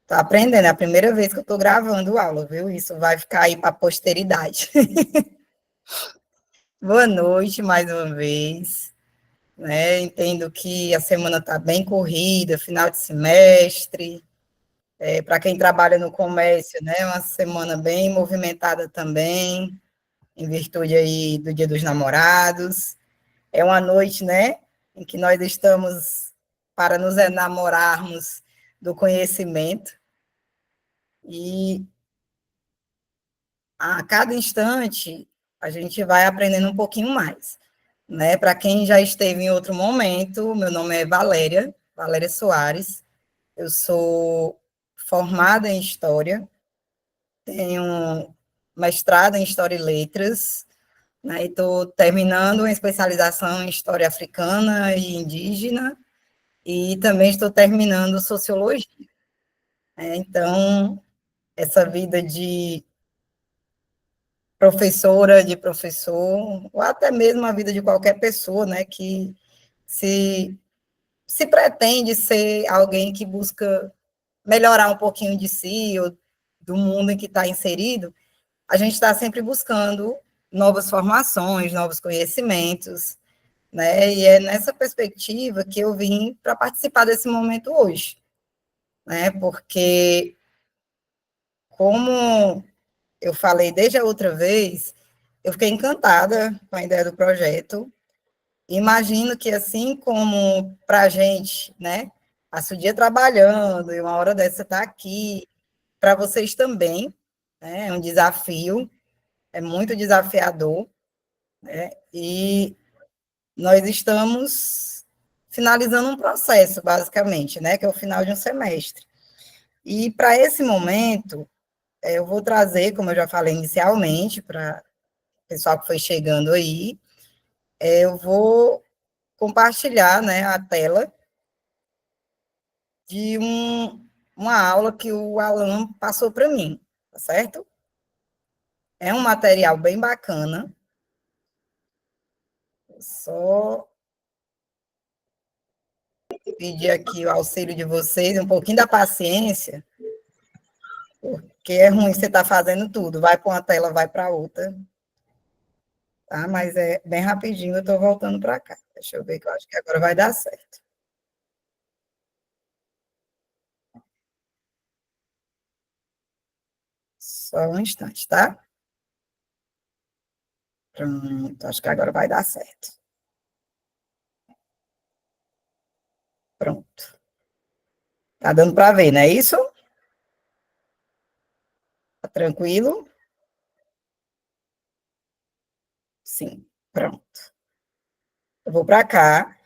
Tô aprendendo, é a primeira vez que eu estou gravando aula, viu? Isso vai ficar aí para a posteridade. Boa noite mais uma vez. Né? Entendo que a semana está bem corrida, final de semestre. Para quem trabalha no comércio, né? Uma semana bem movimentada também, em virtude aí do Dia dos Namorados. É uma noite, né? Em que nós estamos para nos enamorarmos do conhecimento. E a cada instante a gente vai aprendendo um pouquinho mais, né? Para quem já esteve em outro momento, meu nome é Valéria Soares, eu sou formada em História, tenho mestrado em História e Letras, né? E estou terminando uma especialização em História Africana e Indígena, e também estou terminando Sociologia. Então, essa vida de professora, de professor, ou até mesmo a vida de qualquer pessoa, né, que se, se pretende ser alguém que busca melhorar um pouquinho de si, ou do mundo em que está inserido, a gente está sempre buscando novas formações, novos conhecimentos, né, e é nessa perspectiva que eu vim para participar desse momento hoje, né, porque, como eu falei desde a outra vez, eu fiquei encantada com a ideia do projeto. Imagino que, assim como para a gente, né, passa o dia trabalhando e uma hora dessa está aqui, para vocês também, né, é um desafio, é muito desafiador, né, e nós estamos finalizando um processo, basicamente, né, que é o final de um semestre. E para esse momento, eu vou trazer, como eu já falei inicialmente, para o pessoal que foi chegando aí, eu vou compartilhar, né, a tela de uma aula que o Alan passou para mim, tá certo? É um material bem bacana. Só pedir aqui o auxílio de vocês, um pouquinho da paciência, porque é ruim você estar fazendo tudo, vai para uma tela, vai para outra, tá? Mas é bem rapidinho, eu estou voltando para cá. Deixa eu ver, que eu acho que agora vai dar certo. Só um instante, tá? Pronto, acho que agora vai dar certo. Pronto. Tá dando para ver, não é isso? Tá tranquilo? Sim, pronto. Eu vou para cá.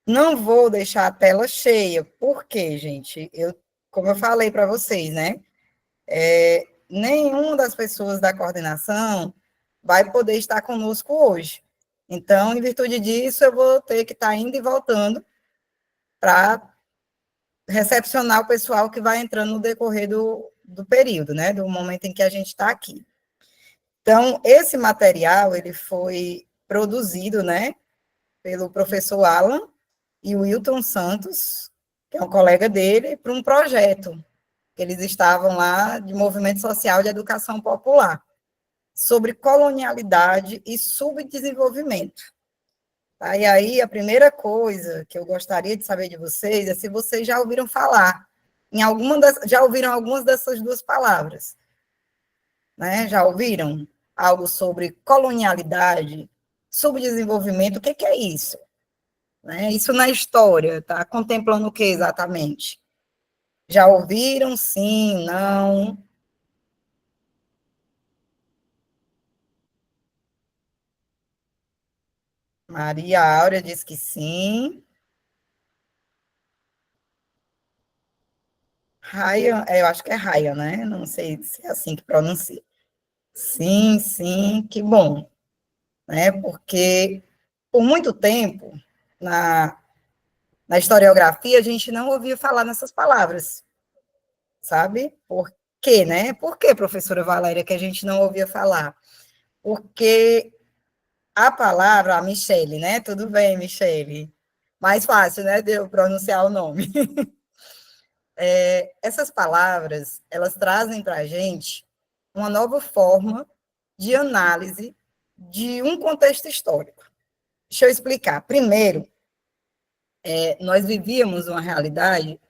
Não vou deixar a tela cheia, porque, gente, como eu falei para vocês, né? Nenhuma das pessoas da coordenação vai poder estar conosco hoje. Então, em virtude disso, eu vou ter que estar indo e voltando para recepcionar o pessoal que vai entrando no decorrer do período, né? Do momento em que a gente está aqui. Então, esse material, ele foi produzido, né? Pelo professor Alan e o Wilton Santos, que é um colega dele, para um projeto que eles estavam lá de movimento social de educação popular, sobre colonialidade e subdesenvolvimento. Tá? E aí, a primeira coisa que eu gostaria de saber de vocês é se vocês já ouviram falar já ouviram algumas dessas duas palavras, né? Já ouviram algo sobre colonialidade, subdesenvolvimento? O que é isso? Né? Isso na história, tá? Contemplando o que exatamente? Já ouviram? Sim, não? Maria Áurea diz que sim. Ryan, eu acho que é Ryan, né? Não sei se é assim que pronuncia. Sim, sim, que bom. Né? Porque por muito tempo, na, na historiografia, a gente não ouvia falar nessas palavras, sabe? Por quê, né? Por que, professora Valéria, que a gente não ouvia falar? Porque a palavra, a Michele, né? Tudo bem, Michele. Mais fácil, né, de eu pronunciar o nome. essas palavras, elas trazem para a gente uma nova forma de análise de um contexto histórico. Deixa eu explicar. Primeiro, nós vivíamos uma realidade,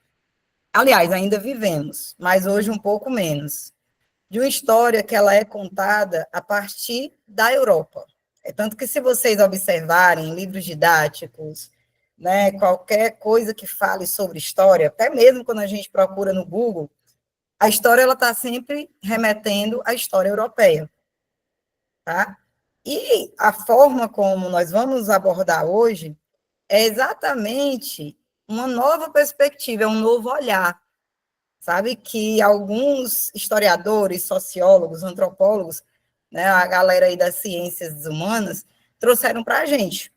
aliás, ainda vivemos, mas hoje um pouco menos, de uma história que ela é contada a partir da Europa. É tanto que se vocês observarem livros didáticos, né, qualquer coisa que fale sobre história, até mesmo quando a gente procura no Google, a história ela está sempre remetendo à história europeia, tá? E a forma como nós vamos abordar hoje é exatamente uma nova perspectiva, é um novo olhar, sabe? Que alguns historiadores, sociólogos, antropólogos, né, a galera aí das ciências humanas, trouxeram para a gente.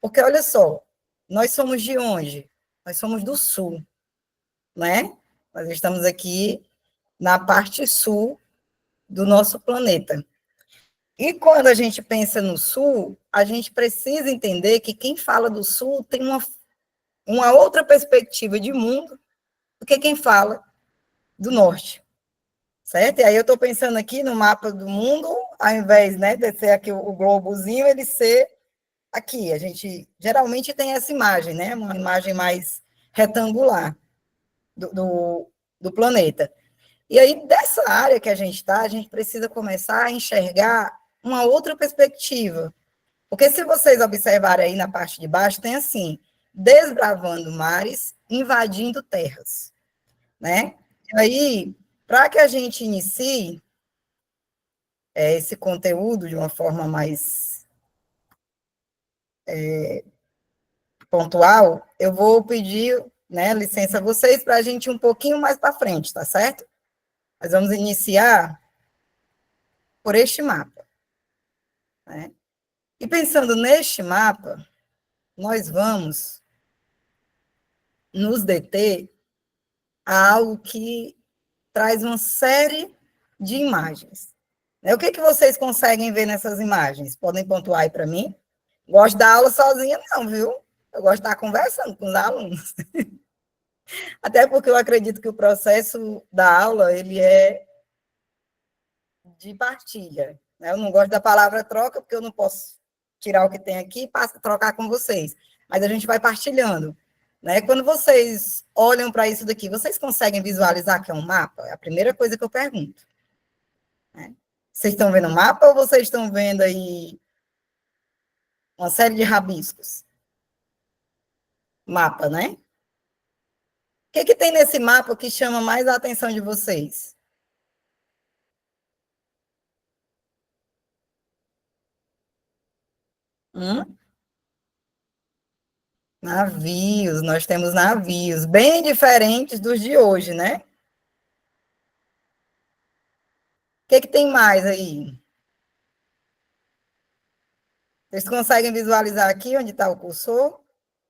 Porque, olha só, nós somos de onde? Nós somos do Sul, né? Nós estamos aqui na parte sul do nosso planeta. E quando a gente pensa no Sul, a gente precisa entender que quem fala do Sul tem uma outra perspectiva de mundo do que quem fala do Norte, certo? E aí eu estou pensando aqui no mapa do mundo, ao invés, né, de ser aqui o globozinho, ele ser aqui. A gente geralmente tem essa imagem, né, uma imagem mais retangular do planeta. E aí, dessa área que a gente está, a gente precisa começar a enxergar uma outra perspectiva. Porque se vocês observarem aí na parte de baixo, tem assim, desbravando mares, invadindo terras, né? E aí, para que a gente inicie esse conteúdo de uma forma mais pontual, eu vou pedir, né, licença a vocês para a gente ir um pouquinho mais para frente, tá certo? Nós vamos iniciar por este mapa, né? E pensando neste mapa, nós vamos nos deter a algo que traz uma série de imagens. O que, que vocês conseguem ver nessas imagens? Podem pontuar aí para mim? Gosto da aula sozinha, não, viu? Eu gosto de estar conversando com os alunos. Até porque eu acredito que o processo da aula, ele é de partilha. Né? Eu não gosto da palavra troca, porque eu não posso tirar o que tem aqui e trocar com vocês. Mas a gente vai partilhando. Né? Quando vocês olham para isso daqui, vocês conseguem visualizar que é um mapa? É a primeira coisa que eu pergunto. Né? Vocês estão vendo o mapa ou vocês estão vendo aí uma série de rabiscos? Mapa, né? O que tem nesse mapa que chama mais a atenção de vocês? Hum? Navios, nós temos navios, bem diferentes dos de hoje, né? O que tem mais aí? Vocês conseguem visualizar aqui onde está o cursor?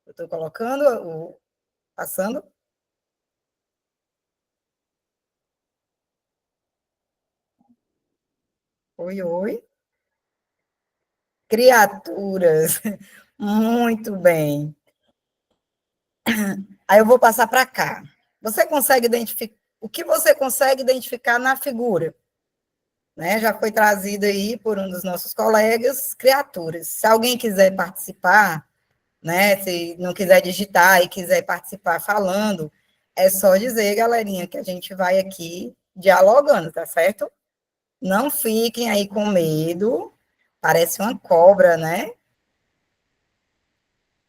Eu estou colocando, passando. Oi, oi. Criaturas. Muito bem. Aí eu vou passar para cá. Você consegue identificar o que você consegue identificar na figura? Né? Já foi trazido aí por um dos nossos colegas, criaturas. Se alguém quiser participar, né? Se não quiser digitar e quiser participar falando, é só dizer, galerinha, que a gente vai aqui dialogando, tá certo? Não fiquem aí com medo. Parece uma cobra, né?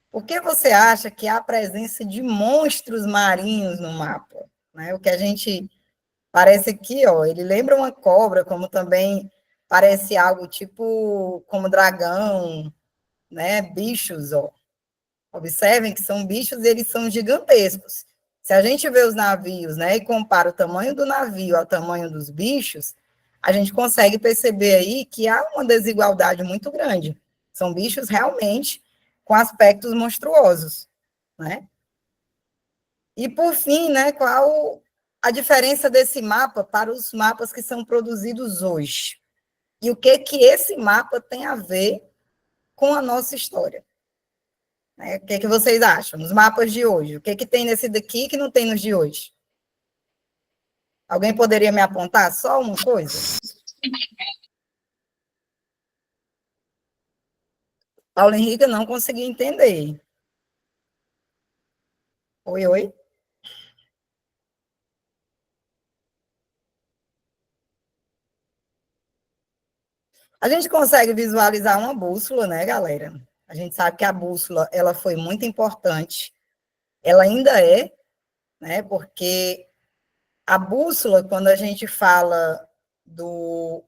Por que você acha que há a presença de monstros marinhos no mapa? Né? O que a gente parece aqui, ó, ele lembra uma cobra, como também parece algo tipo como dragão, né? Bichos, ó. Observem que são bichos, eles são gigantescos. Se a gente vê os navios, né, e compara o tamanho do navio ao tamanho dos bichos, a gente consegue perceber aí que há uma desigualdade muito grande. São bichos realmente com aspectos monstruosos, né? E por fim, né, qual a diferença desse mapa para os mapas que são produzidos hoje? E o que que esse mapa tem a ver com a nossa história? Né? O que, que vocês acham? Nos mapas de hoje, o que, que tem nesse daqui que não tem nos de hoje? Alguém poderia me apontar só uma coisa? Paulo Henrique não consegui entender. Oi, oi. A gente consegue visualizar uma bússola, né, galera? A gente sabe que a bússola, ela foi muito importante. Ela ainda é, né? Porque a bússola, quando a gente fala dos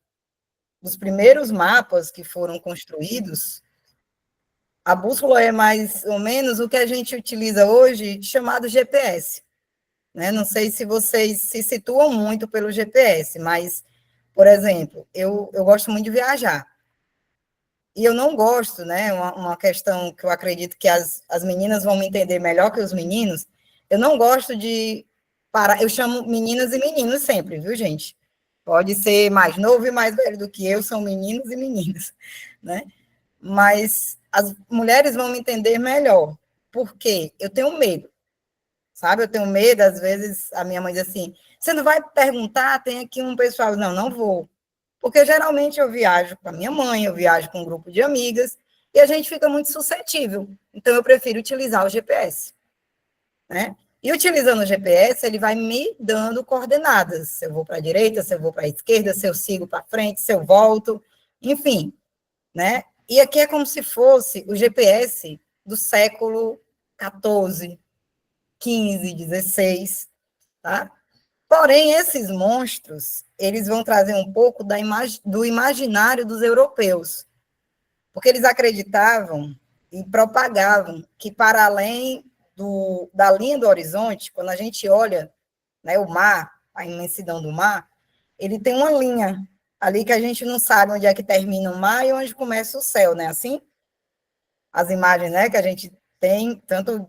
primeiros mapas que foram construídos, a bússola é mais ou menos o que a gente utiliza hoje, chamado GPS. Né? Não sei se vocês se situam muito pelo GPS, mas, por exemplo, eu gosto muito de viajar. E eu não gosto, né? Uma questão que eu acredito que as meninas vão me entender melhor que os meninos. Eu não gosto de parar. Eu chamo meninas e meninos sempre, viu, gente? Pode ser mais novo e mais velho do que eu, são meninos e meninas, né? Mas as mulheres vão me entender melhor. Por quê? Eu tenho medo, sabe? Eu tenho medo, às vezes a minha mãe diz assim: você não vai perguntar? Tem aqui um pessoal. Não, não vou. Porque geralmente eu viajo com a minha mãe, eu viajo com um grupo de amigas, e a gente fica muito suscetível. Então, eu prefiro utilizar o GPS, né? E utilizando o GPS, ele vai me dando coordenadas. Se eu vou para a direita, se eu vou para a esquerda, se eu sigo para frente, se eu volto, enfim, né? E aqui é como se fosse o GPS do século XIV, XV, XVI, tá? Porém, esses monstros, eles vão trazer um pouco do imaginário dos europeus, porque eles acreditavam e propagavam que para além da linha do horizonte, quando a gente olha, né, o mar, a imensidão do mar, ele tem uma linha ali que a gente não sabe onde é que termina o mar e onde começa o céu, né? Assim, as imagens, né, que a gente tem, tanto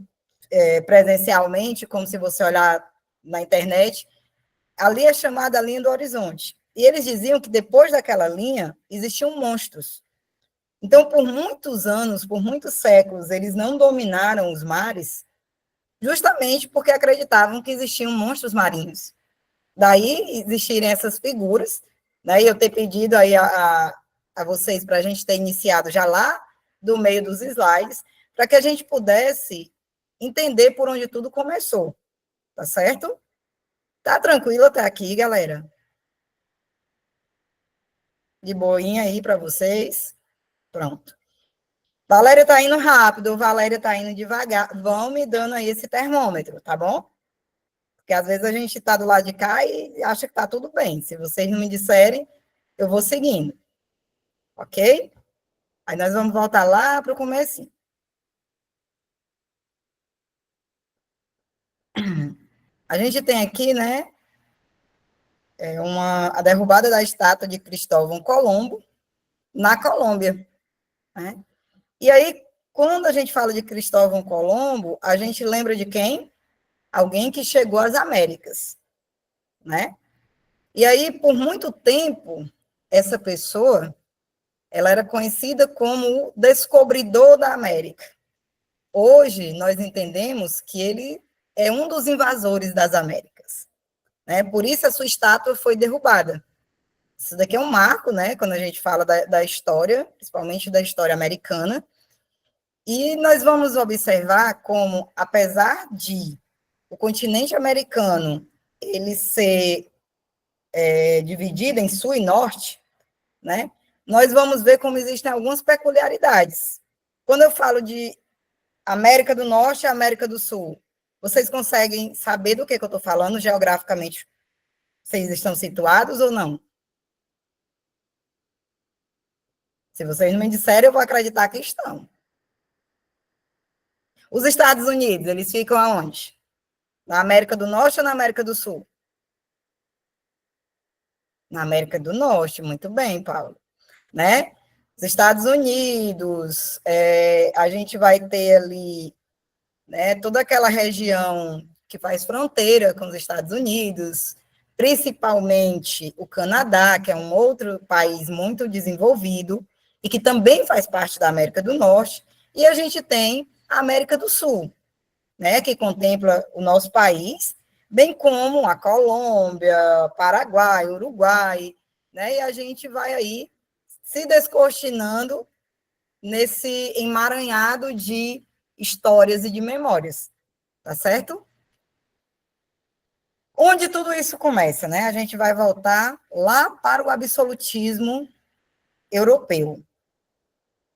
presencialmente, como se você olhar na internet, ali é chamada a linha do horizonte. E eles diziam que depois daquela linha existiam monstros. Então, por muitos anos, por muitos séculos, eles não dominaram os mares, justamente porque acreditavam que existiam monstros marinhos. Daí existirem essas figuras, né? E eu ter pedido aí a vocês para a gente ter iniciado já lá do meio dos slides, para que a gente pudesse entender por onde tudo começou, tá certo? Tá tranquilo até aqui, galera? De boinha aí para vocês. Pronto. Valéria tá indo rápido, Valéria tá indo devagar. Vão me dando aí esse termômetro, tá bom? Porque às vezes a gente tá do lado de cá e acha que tá tudo bem. Se vocês não me disserem, eu vou seguindo, ok? Aí nós vamos voltar lá para o começo. A gente tem aqui, né, a derrubada da estátua de Cristóvão Colombo na Colômbia, né? E aí, quando a gente fala de Cristóvão Colombo, a gente lembra de quem? Alguém que chegou às Américas, né? E aí, por muito tempo, essa pessoa, ela era conhecida como o descobridor da América. Hoje, nós entendemos que ele é um dos invasores das Américas, né? Por isso, a sua estátua foi derrubada. Isso daqui é um marco, né? Quando a gente fala da história, principalmente da história americana. E nós vamos observar como, apesar de o continente americano ele ser dividido em sul e norte, né? Nós vamos ver como existem algumas peculiaridades. Quando eu falo de América do Norte e América do Sul, vocês conseguem saber do que eu estou falando geograficamente? Vocês estão situados ou não? Se vocês não me disserem, eu vou acreditar que estão. Os Estados Unidos, eles ficam aonde? Na América do Norte ou na América do Sul? Na América do Norte, muito bem, Paulo. Né? Os Estados Unidos, a gente vai ter ali, né, toda aquela região que faz fronteira com os Estados Unidos, principalmente o Canadá, que é um outro país muito desenvolvido e que também faz parte da América do Norte, e a gente tem a América do Sul, né, que contempla o nosso país, bem como a Colômbia, Paraguai, Uruguai, né? E a gente vai aí se descortinando nesse emaranhado de histórias e de memórias, tá certo? Onde tudo isso começa, né? A gente vai voltar lá para o absolutismo europeu.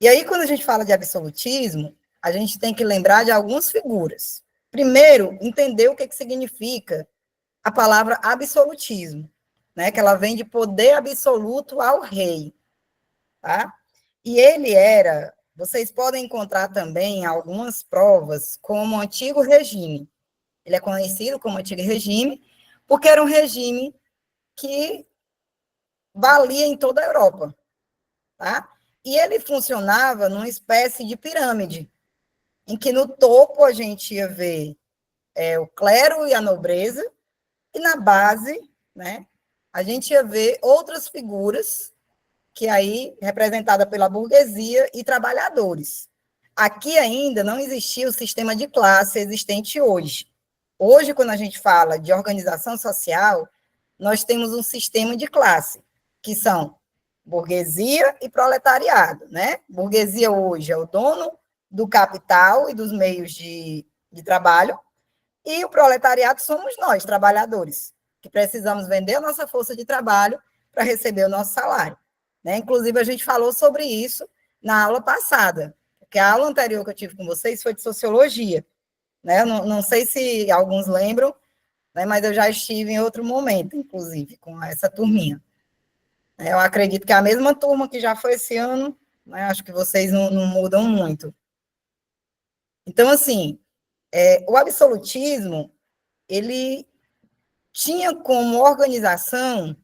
E aí, quando a gente fala de absolutismo, a gente tem que lembrar de algumas figuras. Primeiro, entender o que significa a palavra absolutismo, né? Que ela vem de poder absoluto ao rei, tá? E ele era, vocês podem encontrar também algumas provas como antigo regime. Ele é conhecido como antigo regime porque era um regime que valia em toda a Europa, tá? E ele funcionava numa espécie de pirâmide, em que no topo a gente ia ver o clero e a nobreza, e na base, né, a gente ia ver outras figuras, que aí, representada pela burguesia e trabalhadores. Aqui ainda não existia o sistema de classe existente hoje. Hoje, quando a gente fala de organização social, nós temos um sistema de classe, que são burguesia e proletariado, né? Burguesia hoje é o dono do capital e dos meios de trabalho, e o proletariado somos nós, trabalhadores, que precisamos vender a nossa força de trabalho para receber o nosso salário, né? Inclusive, a gente falou sobre isso na aula passada, porque a aula anterior que eu tive com vocês foi de sociologia, né? Eu não sei se alguns lembram, né? Mas eu já estive em outro momento, inclusive, com essa turminha. Eu acredito que é a mesma turma que já foi esse ano, né? Acho que vocês não mudam muito. Então, assim, o absolutismo, ele tinha como organização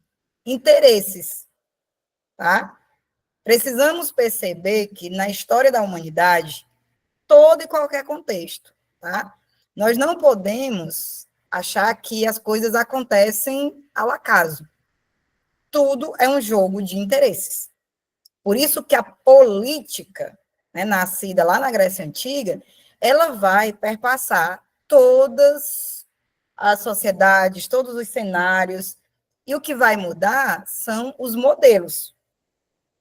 interesses, tá? Precisamos perceber que na história da humanidade, todo e qualquer contexto, tá? Nós não podemos achar que as coisas acontecem ao acaso. Tudo é um jogo de interesses. Por isso que a política, né, nascida lá na Grécia Antiga, ela vai perpassar todas as sociedades, todos os cenários, e o que vai mudar são os modelos,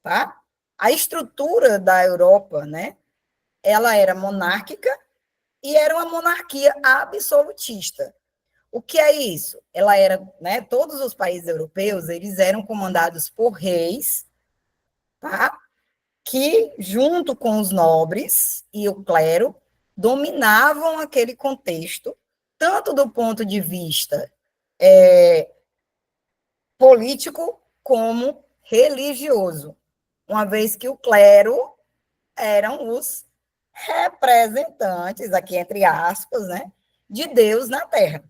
tá? A estrutura da Europa, né, ela era monárquica e era uma monarquia absolutista. O que é isso? Ela era, né, todos os países europeus, eles eram comandados por reis, tá? Que, junto com os nobres e o clero, dominavam aquele contexto, tanto do ponto de vista político como religioso, uma vez que o clero eram os representantes, aqui entre aspas, né, de Deus na Terra,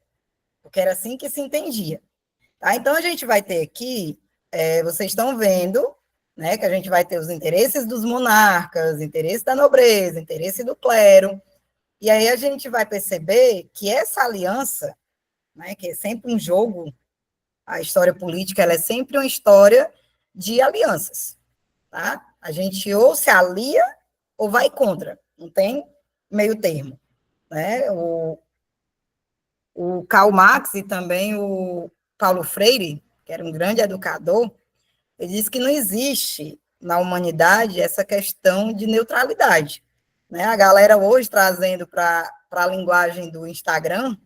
porque era assim que se entendia. Tá? Então, a gente vai ter aqui, vocês estão vendo, né, que a gente vai ter os interesses dos monarcas, interesse da nobreza, interesse do clero, e aí a gente vai perceber que essa aliança, né, que é sempre um jogo, a história política ela é sempre uma história de alianças, tá? A gente ou se alia ou vai contra, não tem meio termo, né? O Karl Marx e também o Paulo Freire, que era um grande educador, ele disse que não existe na humanidade essa questão de neutralidade, né? A galera hoje trazendo para a linguagem do Instagram,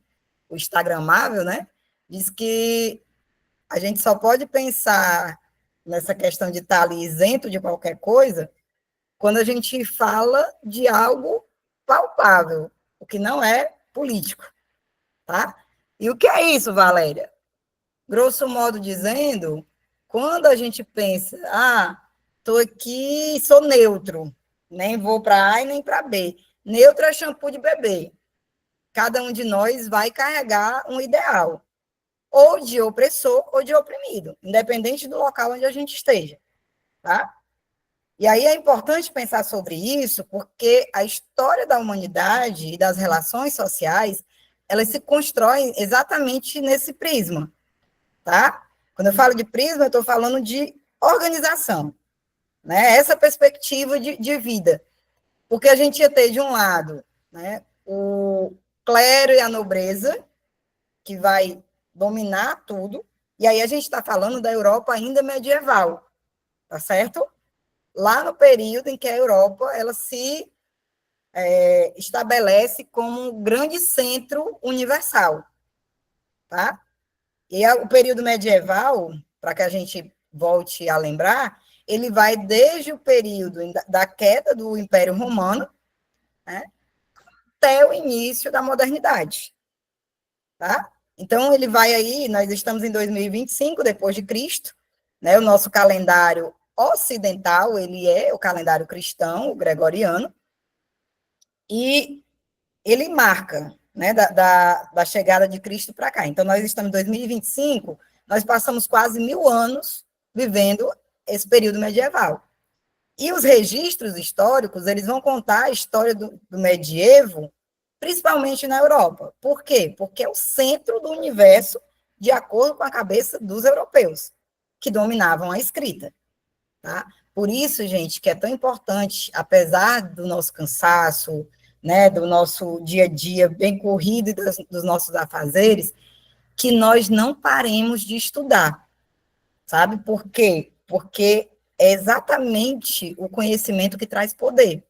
o Instagramável, né? Diz que a gente só pode pensar nessa questão de estar ali isento de qualquer coisa quando a gente fala de algo palpável, o que não é político, tá? E o que é isso, Valéria? Grosso modo dizendo, quando a gente pensa, estou aqui, sou neutro, nem vou para A e nem para B. Neutro é shampoo de bebê. Cada um de nós vai carregar um ideal, ou de opressor ou de oprimido, independente do local onde a gente esteja, tá? E aí é importante pensar sobre isso, porque a história da humanidade e das relações sociais, elas se constroem exatamente nesse prisma, tá? Quando eu falo de prisma, eu estou falando de organização, né? Essa perspectiva de vida. Porque a gente ia ter, de um lado, né, o clero e a nobreza, que vai dominar tudo, e aí a gente está falando da Europa ainda medieval, tá certo? Lá no período em que a Europa ela se estabelece como um grande centro universal, tá? E o período medieval, para que a gente volte a lembrar, ele vai desde o período da queda do Império Romano, né, até o início da modernidade, tá? Então, ele vai aí, nós estamos em 2025, depois de Cristo, né, o nosso calendário ocidental, ele é o calendário cristão, o gregoriano, e ele marca, né, da chegada de Cristo para cá. Então, nós estamos em 2025, nós passamos quase 1000 anos vivendo esse período medieval. E os registros históricos, eles vão contar a história do medievo, principalmente na Europa. Por quê? Porque é o centro do universo, de acordo com a cabeça dos europeus, que dominavam a escrita. Tá? Por isso, gente, que é tão importante, apesar do nosso cansaço, né, do nosso dia a dia bem corrido e dos nossos afazeres, que nós não paremos de estudar, sabe? Por quê? Porque é exatamente o conhecimento que traz poder.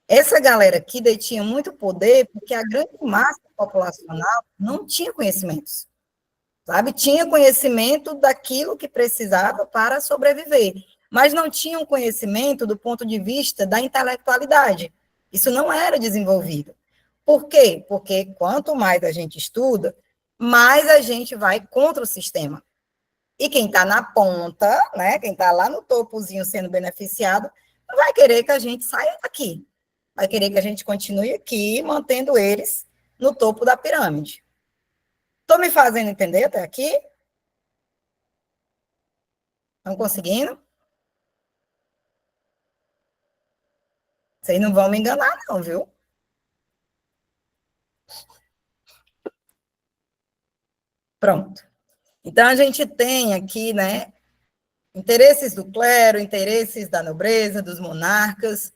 Essa galera aqui detinha muito poder porque a grande massa populacional não tinha conhecimentos, sabe? Tinha conhecimento daquilo que precisava para sobreviver, mas não tinha um conhecimento do ponto de vista da intelectualidade. Isso não era desenvolvido. Por quê? Porque quanto mais a gente estuda, mais a gente vai contra o sistema. E quem está na ponta, né, quem está lá no topozinho sendo beneficiado, não vai querer que a gente saia daqui. Vai querer que a gente continue aqui, mantendo eles no topo da pirâmide. Estou me fazendo entender até aqui? Estão conseguindo? Vocês não vão me enganar, não, viu? Pronto. Então, a gente tem aqui, né, interesses do clero, interesses da nobreza, dos monarcas,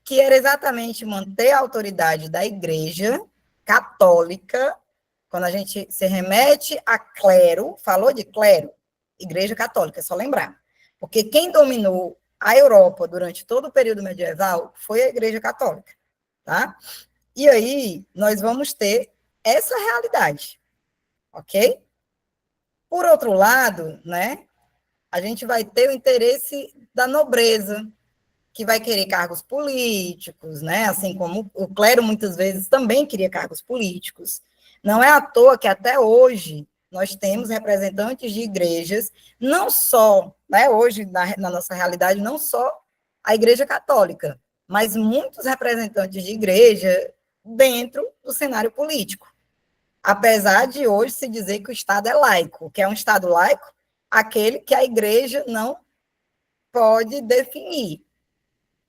que era exatamente manter a autoridade da igreja católica. Quando a gente se remete a clero, falou de clero, igreja católica, é só lembrar. Porque quem dominou a Europa durante todo o período medieval foi a igreja católica, tá? E aí, nós vamos ter essa realidade, ok? Por outro lado, né, a gente vai ter o interesse da nobreza, que vai querer cargos políticos, né? Assim como o clero muitas vezes também queria cargos políticos. Não é à toa que até hoje nós temos representantes de igrejas, não só, né, hoje na nossa realidade, não só a Igreja Católica, mas muitos representantes de igreja dentro do cenário político. Apesar de hoje se dizer que o Estado é laico, que é um Estado laico, aquele que a igreja não pode definir,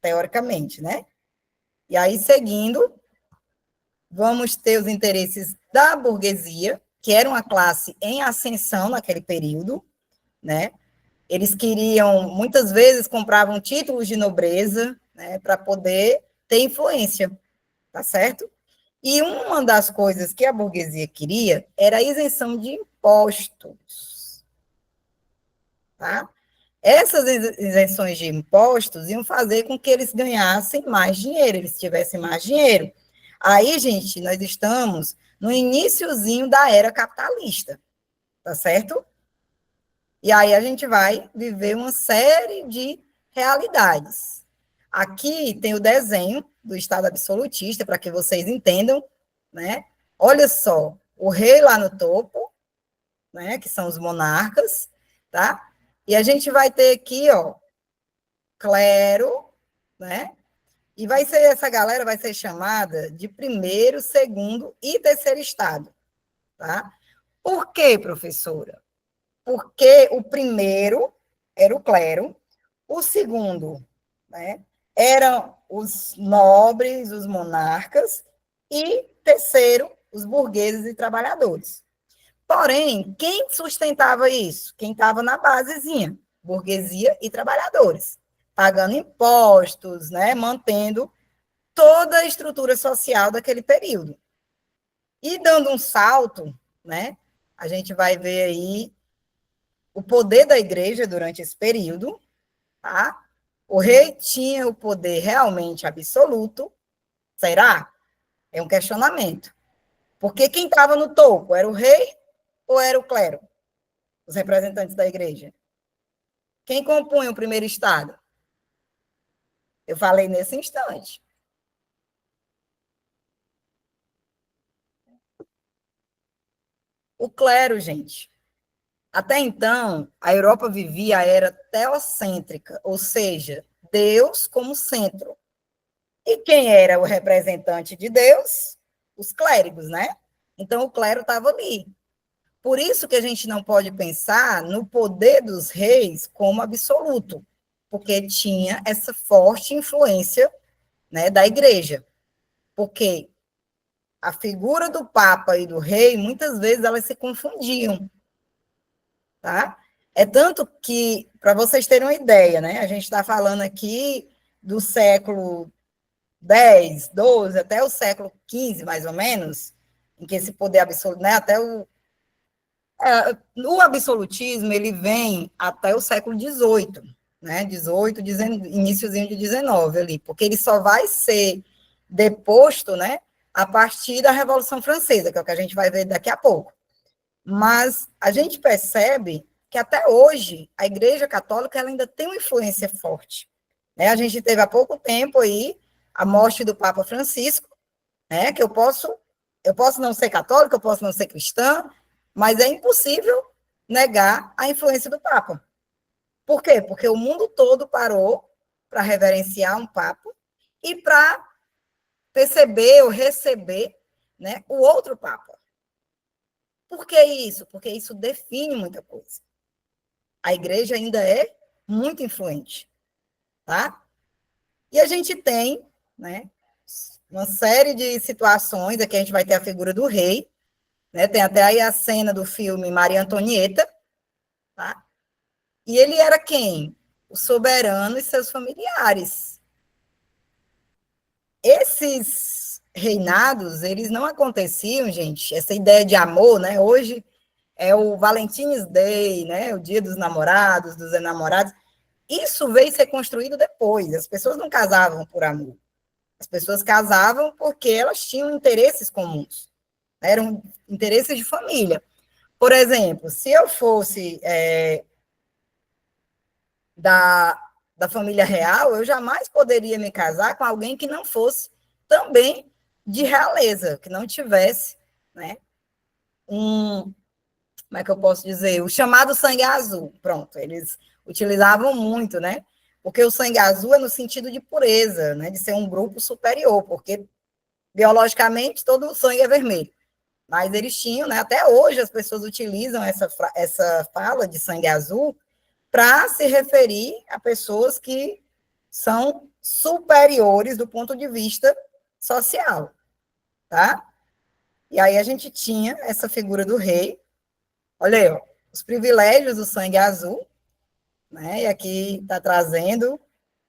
teoricamente, né? E aí, seguindo, vamos ter os interesses da burguesia, que era uma classe em ascensão naquele período, né? Eles queriam, muitas vezes, compravam títulos de nobreza, né, para poder ter influência, tá certo? E uma das coisas que a burguesia queria era a isenção de impostos, tá? Essas isenções de impostos iam fazer com que eles ganhassem mais dinheiro, eles tivessem mais dinheiro. Aí, gente, nós estamos no iniciozinho da era capitalista, tá certo? E aí a gente vai viver uma série de realidades. Aqui tem o desenho do Estado absolutista, para que vocês entendam, né? Olha só, o rei lá no topo, né, que são os monarcas, tá? E a gente vai ter aqui, ó, clero, né? E vai ser essa galera vai ser chamada de primeiro, segundo e terceiro estado, tá? Por quê, professora? Porque o primeiro era o clero, o segundo, né, eram os nobres, os monarcas, e terceiro, os burgueses e trabalhadores. Porém, quem sustentava isso? Quem estava na basezinha, burguesia e trabalhadores, pagando impostos, né, mantendo toda a estrutura social daquele período. E dando um salto, né, a gente vai ver aí o poder da igreja durante esse período, tá? O rei tinha o poder realmente absoluto? Será? É um questionamento. Porque quem estava no topo era o rei ou era o clero? Os representantes da igreja. Quem compunha o primeiro estado? Eu falei nesse instante. O clero, gente. Até então, a Europa vivia a era teocêntrica, ou seja, Deus como centro. E quem era o representante de Deus? Os clérigos, né? Então, o clero estava ali. Por isso que a gente não pode pensar no poder dos reis como absoluto, porque tinha essa forte influência, né, da igreja. Porque a figura do papa e do rei, muitas vezes, elas se confundiam, tá? É tanto que, para vocês terem uma ideia, né, a gente está falando aqui do século 10, 12, até o século 15, mais ou menos, em que esse poder absoluto, né, até o absolutismo, ele vem até o século 18, né, 18, iníciozinho de 19 ali, porque ele só vai ser deposto, né, a partir da Revolução Francesa, que é o que a gente vai ver daqui a pouco. Mas a gente percebe que até hoje a Igreja Católica ela ainda tem uma influência forte, né? A gente teve há pouco tempo aí a morte do Papa Francisco, né? Que eu posso não ser católica, eu posso não ser cristã, mas é impossível negar a influência do Papa. Por quê? Porque o mundo todo parou para reverenciar um Papa e para perceber ou receber, né, o outro Papa. Por que isso? Porque isso define muita coisa. A igreja ainda é muito influente, tá? E a gente tem, né, uma série de situações, aqui a gente vai ter a figura do rei, né, tem até aí a cena do filme Maria Antonieta, tá? E ele era quem? O soberano e seus familiares. Esses reinados, eles não aconteciam, gente, essa ideia de amor, né, hoje é o Valentine's Day, né, o dia dos namorados, dos enamorados, isso veio ser construído depois, as pessoas não casavam por amor, as pessoas casavam porque elas tinham interesses comuns, eram interesses de família. Por exemplo, se eu fosse da, da família real, eu jamais poderia me casar com alguém que não fosse também de realeza, que não tivesse, né, como é que eu posso dizer? O chamado sangue azul. Pronto, eles utilizavam muito, né? Porque o sangue azul é no sentido de pureza, né? De ser um grupo superior, porque biologicamente todo o sangue é vermelho. Mas eles tinham, né? Até hoje as pessoas utilizam essa fala de sangue azul para se referir a pessoas que são superiores do ponto de vista social, tá? E aí a gente tinha essa figura do rei. Olha aí, ó, os privilégios do sangue azul, né? E aqui está trazendo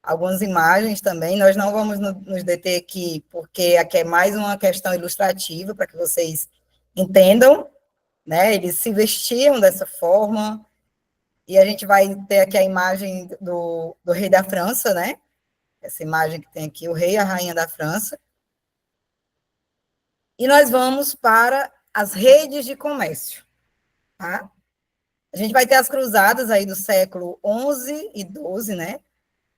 algumas imagens também. Nós não vamos nos deter aqui, porque aqui é mais uma questão ilustrativa para que vocês entendam, né? Eles se vestiam dessa forma, e a gente vai ter aqui a imagem do rei da França, né? Essa imagem que tem aqui, o rei e a rainha da França. E nós vamos para as redes de comércio, tá? A gente vai ter as cruzadas aí do século XI e XII, né?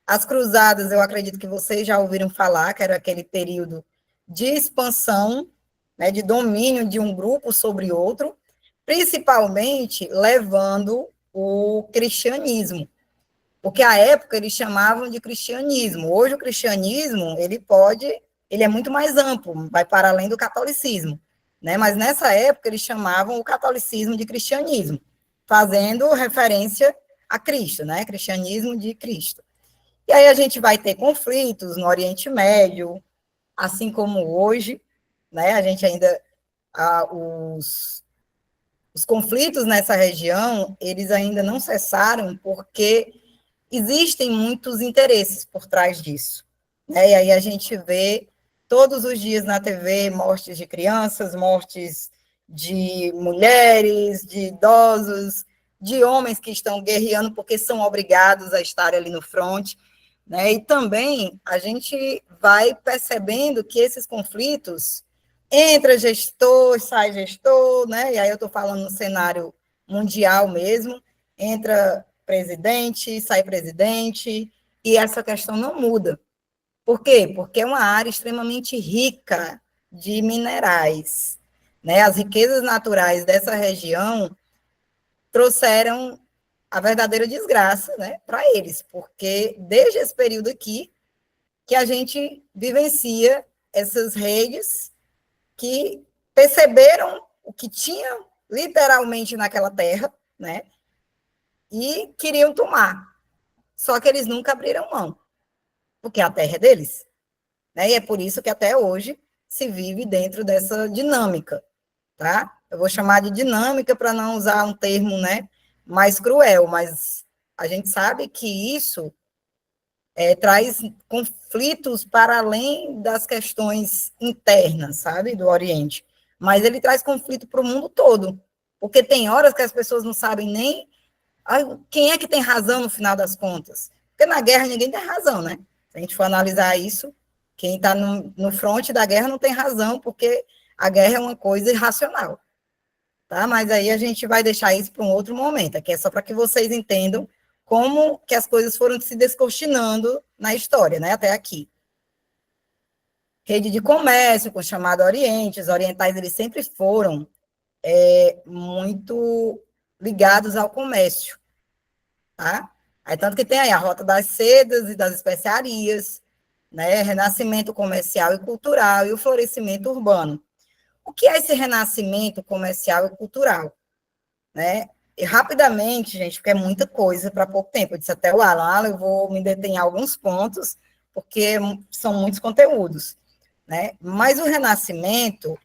As cruzadas, eu acredito que vocês já ouviram falar, que era aquele período de expansão, né, de domínio de um grupo sobre outro, principalmente levando o cristianismo, porque à época eles chamavam de cristianismo. Hoje o cristianismo, ele é muito mais amplo, vai para além do catolicismo, né? Mas nessa época eles chamavam o catolicismo de cristianismo, fazendo referência a Cristo, né? Cristianismo de Cristo. E aí a gente vai ter conflitos no Oriente Médio, assim como hoje, né? A gente ainda os conflitos nessa região, eles ainda não cessaram porque existem muitos interesses por trás disso, né? E aí a gente vê todos os dias na TV mortes de crianças, mortes de mulheres, de idosos, de homens que estão guerreando porque são obrigados a estar ali no front, né? E também a gente vai percebendo que esses conflitos entra gestor, sai gestor, né? E aí eu estou falando no cenário mundial mesmo, entra presidente, sai presidente, e essa questão não muda. Por quê? Porque é uma área extremamente rica de minerais, né? As riquezas naturais dessa região trouxeram a verdadeira desgraça, né, para eles, porque desde esse período aqui que a gente vivencia essas redes que perceberam o que tinha literalmente naquela terra, né, e queriam tomar. Só que eles nunca abriram mão, porque a terra é deles, né? E é por isso que até hoje se vive dentro dessa dinâmica, tá? Eu vou chamar de dinâmica para não usar um termo, né, mais cruel, mas a gente sabe que isso traz conflitos para além das questões internas, sabe, do Oriente. Mas ele traz conflito para o mundo todo, porque tem horas que as pessoas não sabem nem quem é que tem razão no final das contas. Porque na guerra ninguém tem razão, né? Se a gente for analisar isso, quem está no fronte da guerra não tem razão, porque a guerra é uma coisa irracional. Tá? Mas aí a gente vai deixar isso para um outro momento, aqui é só para que vocês entendam como que as coisas foram se descortinando na história, né, até aqui. Rede de comércio, com o chamado Oriente, os orientais eles sempre foram muito ligados ao comércio, tá? Aí, tanto que tem aí a Rota das Sedas e das Especiarias, né, renascimento comercial e cultural e o florescimento urbano. O que é esse renascimento comercial e cultural? Né? E rapidamente, gente, porque é muita coisa para pouco tempo. Eu disse até o Alan, eu vou me deter em alguns pontos, porque são muitos conteúdos. Né? Mas o Renascimento,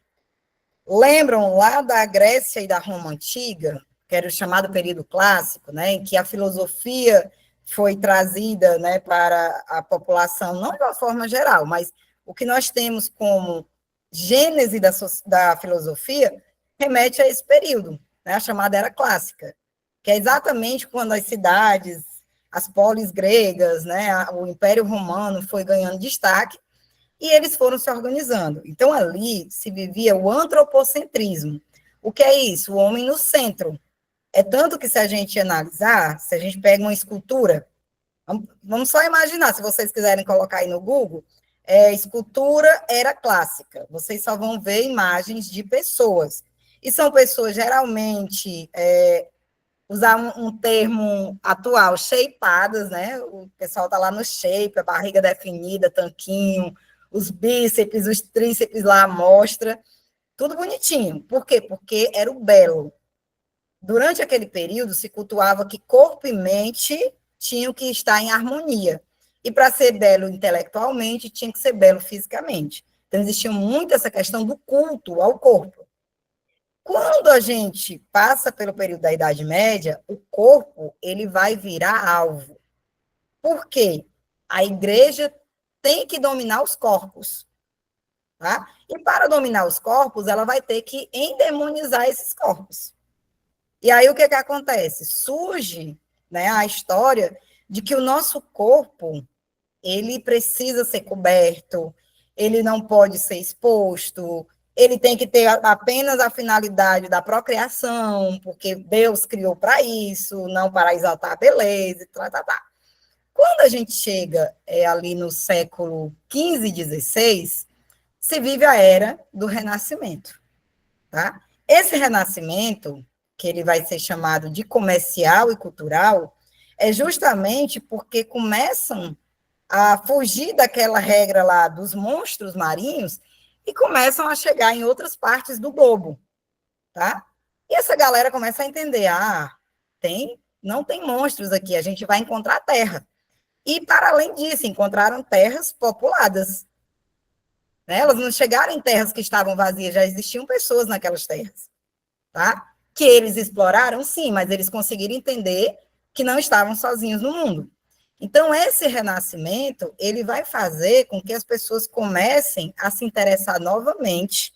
lembram lá da Grécia e da Roma Antiga, que era o chamado período clássico, né, em que a filosofia foi trazida, né, para a população, não de uma forma geral, mas o que nós temos como gênese da filosofia remete a esse período, né, a chamada Era Clássica, que é exatamente quando as cidades, as polis gregas, né, o Império Romano foi ganhando destaque, e eles foram se organizando. Então, ali se vivia o antropocentrismo. O que é isso? O homem no centro. É tanto que, se a gente analisar, se a gente pega uma escultura, vamos só imaginar, se vocês quiserem colocar aí no Google, escultura era clássica. Vocês só vão ver imagens de pessoas. E são pessoas, geralmente, usar um termo atual, shapeadas, né? O pessoal está lá no shape, a barriga definida, tanquinho, os bíceps, os tríceps lá à mostra, tudo bonitinho. Por quê? Porque era o belo. Durante aquele período, se cultuava que corpo e mente tinham que estar em harmonia. E para ser belo intelectualmente, tinha que ser belo fisicamente. Então, existia muito essa questão do culto ao corpo. Quando a gente passa pelo período da Idade Média, o corpo ele vai virar alvo. Por quê? A igreja tem que dominar os corpos. Tá? E para dominar os corpos, ela vai ter que endemonizar esses corpos. E aí o que acontece? Surge, né, a história de que o nosso corpo ele precisa ser coberto, ele não pode ser exposto, ele tem que ter apenas a finalidade da procriação, porque Deus criou para isso, não para exaltar a beleza, tá. Quando a gente chega ali no século XV e XVI, se vive a era do Renascimento, tá? Esse Renascimento, que ele vai ser chamado de comercial e cultural, é justamente porque começam a fugir daquela regra lá dos monstros marinhos e começam a chegar em outras partes do globo, tá? E essa galera começa a entender, não tem monstros aqui, a gente vai encontrar terra. E, para além disso, encontraram terras populadas. Né? Elas não chegaram em terras que estavam vazias, já existiam pessoas naquelas terras. Tá? Que eles exploraram, sim, mas eles conseguiram entender que não estavam sozinhos no mundo. Então, esse renascimento, ele vai fazer com que as pessoas comecem a se interessar novamente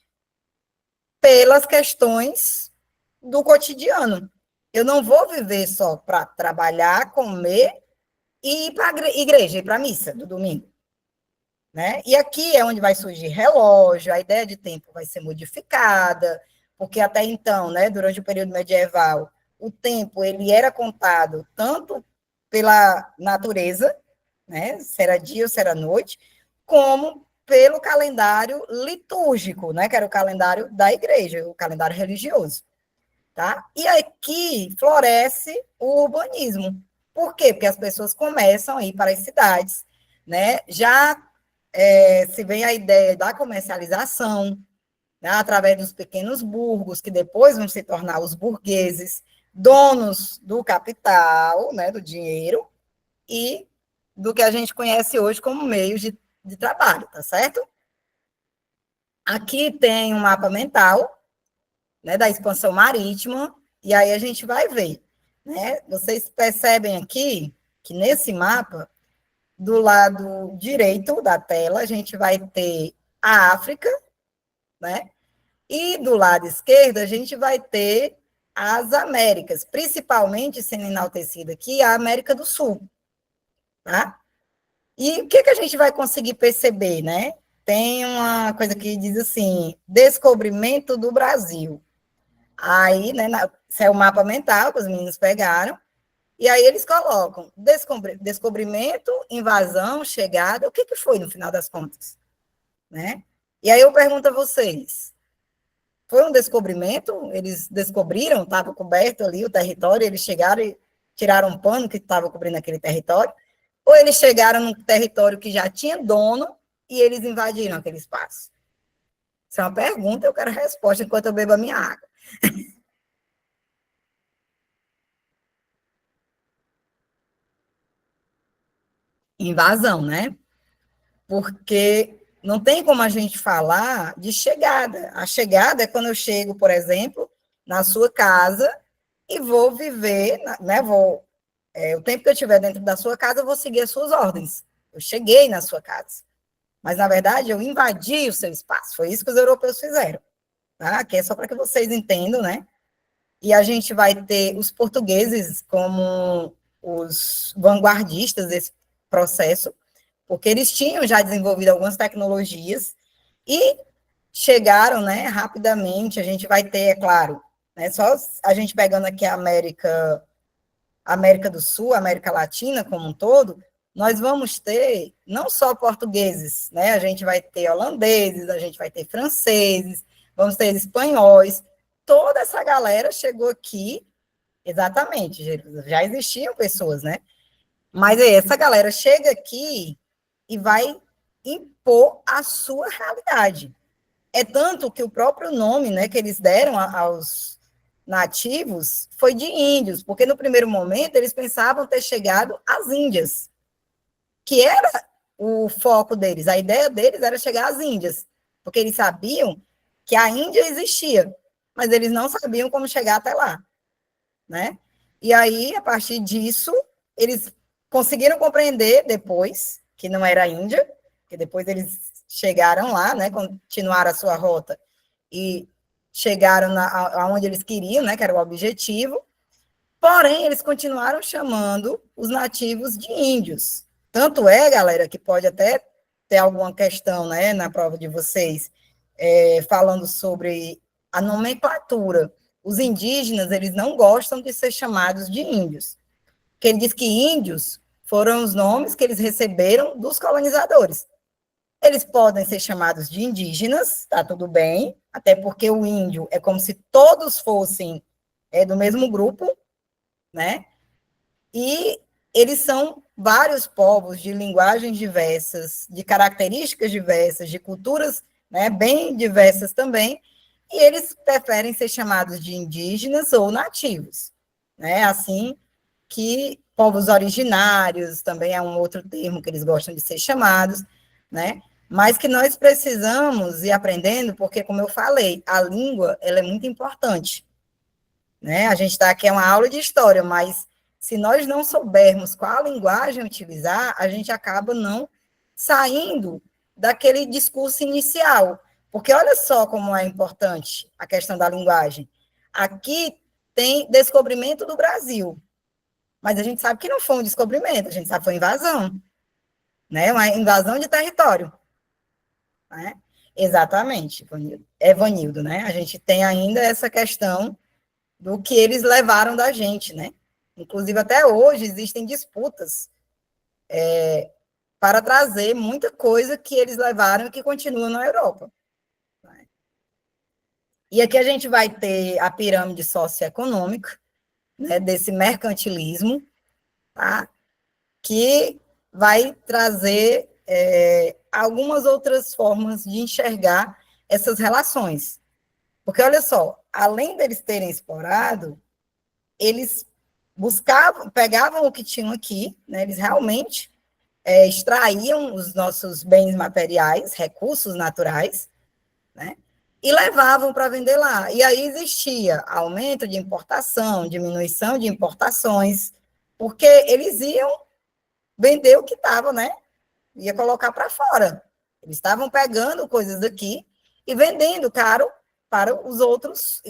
pelas questões do cotidiano. Eu não vou viver só para trabalhar, comer e ir para a igreja, ir para a missa do domingo. Né? E aqui é onde vai surgir relógio, a ideia de tempo vai ser modificada, porque até então, né, durante o período medieval, o tempo ele era contado tanto pela natureza, né, se era dia ou se era noite, como pelo calendário litúrgico, né, que era o calendário da igreja, o calendário religioso. Tá? E aqui floresce o urbanismo. Por quê? Porque as pessoas começam a ir para as cidades, né? Já se vem a ideia da comercialização, né? Através dos pequenos burgos, que depois vão se tornar os burgueses, donos do capital, né? Do dinheiro, e do que a gente conhece hoje como meios de trabalho, tá certo? Aqui tem um mapa mental, né, da expansão marítima, e aí a gente vai ver. Né? Vocês percebem aqui que nesse mapa, do lado direito da tela, a gente vai ter a África, né? E do lado esquerdo, a gente vai ter as Américas, principalmente sendo enaltecida aqui a América do Sul. Tá? E o que, que a gente vai conseguir perceber, né? Tem uma coisa que diz assim: descobrimento do Brasil. Aí, né, isso é o mapa mental que os meninos pegaram, e aí eles colocam descobrimento, invasão, chegada, o que, que foi no final das contas? Né? E aí eu pergunto a vocês, foi um descobrimento? Eles descobriram, estava coberto ali o território, eles chegaram e tiraram um pano que estava cobrindo aquele território? Ou eles chegaram num território que já tinha dono e eles invadiram aquele espaço? Isso é uma pergunta, eu quero a resposta enquanto eu bebo a minha água. Invasão, né? Porque não tem como a gente falar de chegada. A chegada é quando eu chego, por exemplo, na sua casa e vou viver, né? O tempo que eu estiver dentro da sua casa, eu vou seguir as suas ordens. Eu cheguei na sua casa. Mas, na verdade, eu invadi o seu espaço. Foi isso que os europeus fizeram. Tá? Que é só para que vocês entendam, né? E a gente vai ter os portugueses como os vanguardistas desse processo, porque eles tinham já desenvolvido algumas tecnologias e chegaram, né, rapidamente. A gente vai ter, é claro, né, só a gente pegando aqui a América do Sul, a América Latina como um todo, nós vamos ter não só portugueses, né, a gente vai ter holandeses, a gente vai ter franceses, vamos ter espanhóis, toda essa galera chegou aqui, exatamente, já existiam pessoas, né, mas aí, essa galera chega aqui e vai impor a sua realidade. É tanto que o próprio nome, né, que eles deram aos nativos foi de índios, porque no primeiro momento eles pensavam ter chegado às Índias, que era o foco deles, a ideia deles era chegar às Índias, porque eles sabiam que a Índia existia, mas eles não sabiam como chegar até lá, né? E aí, a partir disso, eles conseguiram compreender depois que não era a Índia, que depois eles chegaram lá, né, continuaram a sua rota e chegaram aonde eles queriam, né, que era o objetivo. Porém, eles continuaram chamando os nativos de índios. Tanto é, galera, que pode até ter alguma questão, né, na prova de vocês, falando sobre a nomenclatura. Os indígenas, eles não gostam de ser chamados de índios. Porque ele diz que índios foram os nomes que eles receberam dos colonizadores. Eles podem ser chamados de indígenas, tá tudo bem, até porque o índio é como se todos fossem do mesmo grupo, né? E eles são vários povos de linguagens diversas, de características diversas, de culturas, né, bem diversas também, e eles preferem ser chamados de indígenas ou nativos, né? Assim que povos originários também é um outro termo que eles gostam de ser chamados, né? Mas que nós precisamos ir aprendendo, porque, como eu falei, a língua ela é muito importante, né? A gente está aqui é uma aula de história, mas se nós não soubermos qual linguagem utilizar, a gente acaba não saindo daquele discurso inicial, Porque olha só como é importante a questão da linguagem. Aqui tem descobrimento do Brasil, mas a gente sabe que não foi um descobrimento, a gente sabe que foi invasão, né? Uma invasão de território, né? Exatamente, Evanildo, né? A gente tem ainda essa questão do que eles levaram da gente, né? Inclusive, até hoje existem disputas para trazer muita coisa que eles levaram e que continua na Europa. Né? E aqui a gente vai ter a pirâmide socioeconômica, né, desse mercantilismo, tá? Que vai trazer algumas outras formas de enxergar essas relações. Porque, olha só, além deles terem explorado, eles buscavam, pegavam o que tinham aqui, né, eles realmente extraíam os nossos bens materiais, recursos naturais, né, e levavam para vender lá. E aí existia aumento de importação, diminuição de importações, porque eles iam vender o que estava, né, ia colocar para fora. Eles estavam pegando coisas daqui e vendendo caro para os outros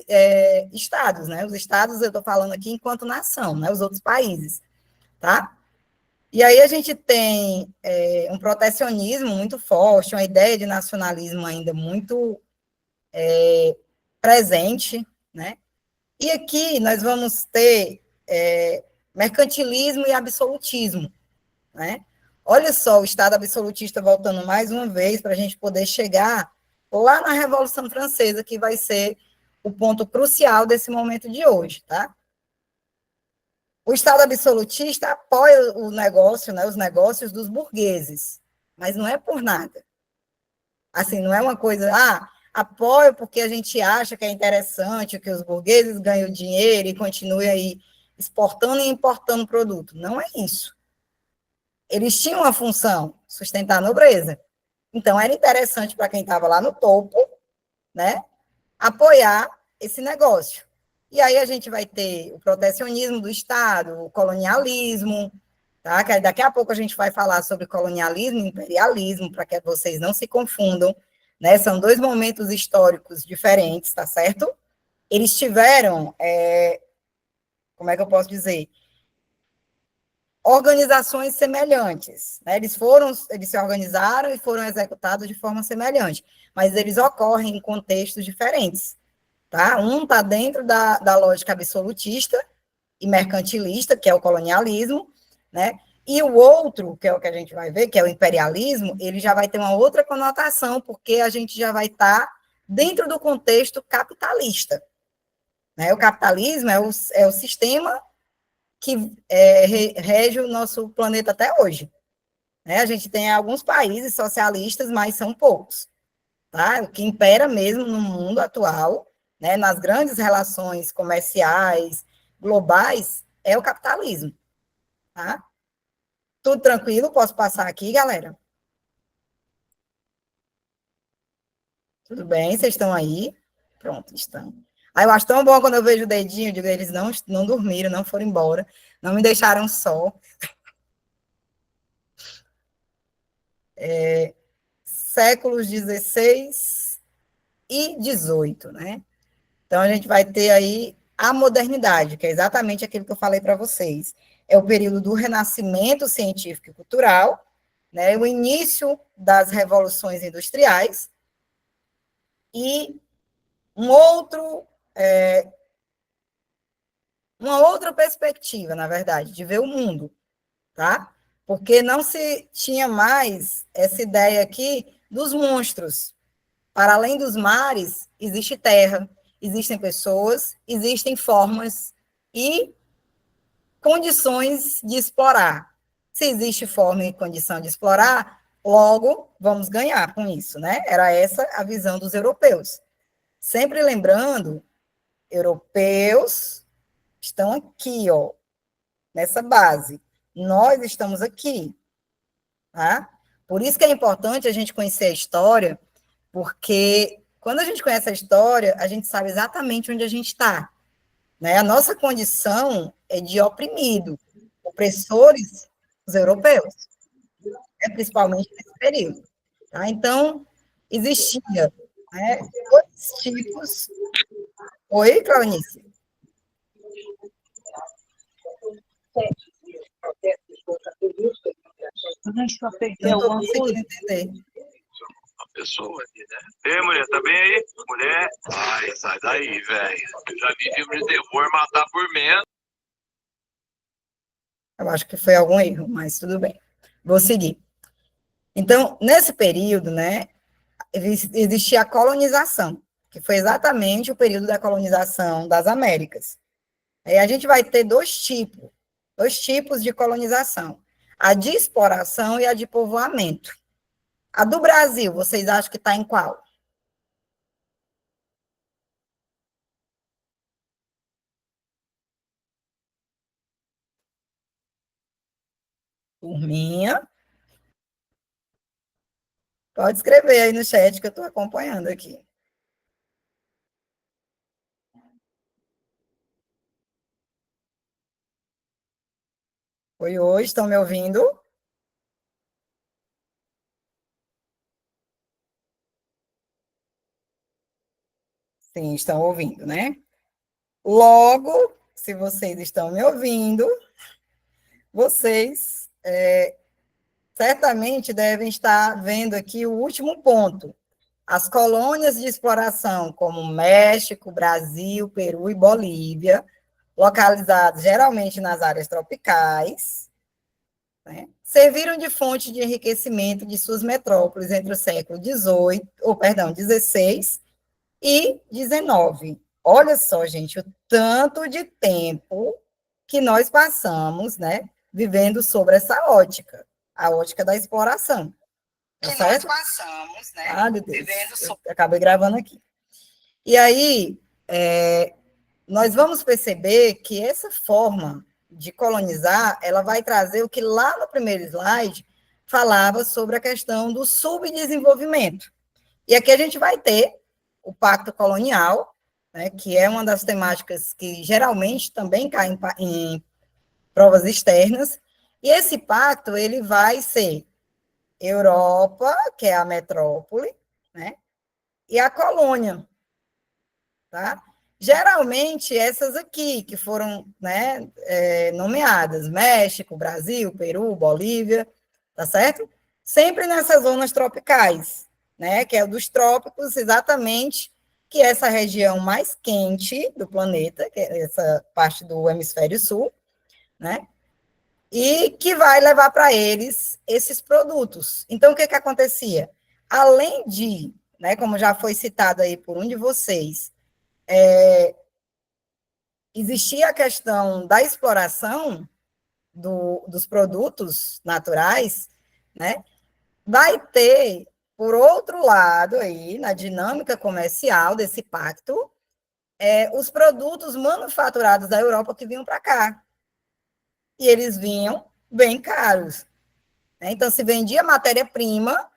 estados, né? Os estados, eu estou falando aqui enquanto nação, né? Os outros países, tá? E aí a gente tem um protecionismo muito forte, uma ideia de nacionalismo ainda muito presente, né? E aqui nós vamos ter mercantilismo e absolutismo, né? Olha só o Estado absolutista voltando mais uma vez para a gente poder chegar lá na Revolução Francesa, que vai ser o ponto crucial desse momento de hoje, tá? O Estado absolutista apoia o negócio, né, os negócios dos burgueses, mas não é por nada. Assim, não é uma coisa, apoio porque a gente acha que é interessante que os burgueses ganhem dinheiro e continuem aí exportando e importando produto. Não é isso. Eles tinham uma função, sustentar a nobreza. Então, era interessante para quem estava lá no topo, né, apoiar esse negócio. E aí a gente vai ter o protecionismo do Estado, o colonialismo, tá? Que daqui a pouco a gente vai falar sobre colonialismo e imperialismo, para que vocês não se confundam, né? São dois momentos históricos diferentes, tá certo? Eles tiveram, como é que eu posso dizer? Organizações semelhantes, né? Eles se organizaram e foram executados de forma semelhante, mas eles ocorrem em contextos diferentes, tá? Um está dentro da lógica absolutista e mercantilista, que é o colonialismo, né? E o outro, que é o que a gente vai ver, que é o imperialismo, ele já vai ter uma outra conotação, porque a gente já vai estar dentro do contexto capitalista, né? O capitalismo é o sistema que rege o nosso planeta até hoje. Né? A gente tem alguns países socialistas, mas são poucos. Tá? O que impera mesmo no mundo atual, né, nas grandes relações comerciais, globais, é o capitalismo. Tá? Tudo tranquilo? Posso passar aqui, galera? Tudo bem? Vocês estão aí? Pronto, estão. Aí eu acho tão bom quando eu vejo o dedinho, digo, eles não dormiram, não foram embora, não me deixaram só. Séculos XVI e XVIII, né? Então, a gente vai ter aí a modernidade, que é exatamente aquilo que eu falei para vocês. É o período do renascimento científico e cultural, né? O início das revoluções industriais e um outro, uma outra perspectiva, na verdade, de ver o mundo, tá? Porque não se tinha mais essa ideia aqui dos monstros. Para além dos mares, existe terra, existem pessoas, existem formas e condições de explorar. Se existe forma e condição de explorar, logo vamos ganhar com isso, né? Era essa a visão dos europeus. Sempre lembrando, europeus estão aqui, ó, nessa base. Nós estamos aqui, tá? Por isso que é importante a gente conhecer a história, porque quando a gente conhece a história, a gente sabe exatamente onde a gente está. Né? A nossa condição é de oprimido, opressores, os europeus, né? Principalmente nesse período. Tá? Então, existia. né? Dois tipos. Oi, Claunice? Não estou conseguindo entender. Uma pessoa ali, né? Ei, mulher, tá bem aí? Mulher? Ai, sai daí, velho. Eu já vi filme de terror matar por menos. Eu acho que foi algum erro, mas tudo bem. Vou seguir. Então, nesse período, né, existia a colonização, que foi exatamente o período da colonização das Américas. Aí a gente vai ter dois tipos de colonização: a de exploração e a de povoamento. A do Brasil, vocês acham que está em qual? Turminha, pode escrever aí no chat que eu estou acompanhando aqui. Oi, oi, estão me ouvindo? Sim, estão ouvindo, né? Logo, se vocês estão me ouvindo, vocês certamente devem estar vendo aqui o último ponto. As colônias de exploração, como México, Brasil, Peru e Bolívia, localizadas geralmente nas áreas tropicais, né, serviram de fonte de enriquecimento de suas metrópoles entre o século XVIII, ou perdão, XVI e XIX. Olha só, gente, o tanto de tempo que nós passamos, né, vivendo sobre essa ótica, a ótica da exploração. Tá certo? Nós passamos, né? Ah, meu Deus, vivendo sobre... acabei gravando aqui. E aí, nós vamos perceber que essa forma de colonizar, ela vai trazer o que lá no primeiro slide falava sobre a questão do subdesenvolvimento. E aqui a gente vai ter o pacto colonial, né, que é uma das temáticas que geralmente também cai em provas externas, e esse pacto ele vai ser Europa, que é a metrópole, né, e a colônia, tá? Geralmente, essas aqui, que foram, né, nomeadas, México, Brasil, Peru, Bolívia, tá certo? Sempre nessas zonas tropicais, né, que é o dos trópicos, exatamente, que é essa região mais quente do planeta, que é essa parte do hemisfério sul, né, e que vai levar para eles esses produtos. Então, o que acontecia? Além de, né, como já foi citado aí por um de vocês, existia a questão da exploração dos produtos naturais, né? Vai ter, por outro lado, aí, na dinâmica comercial desse pacto, os produtos manufaturados da Europa que vinham para cá. E eles vinham bem caros. Né? Então, se vendia matéria-prima,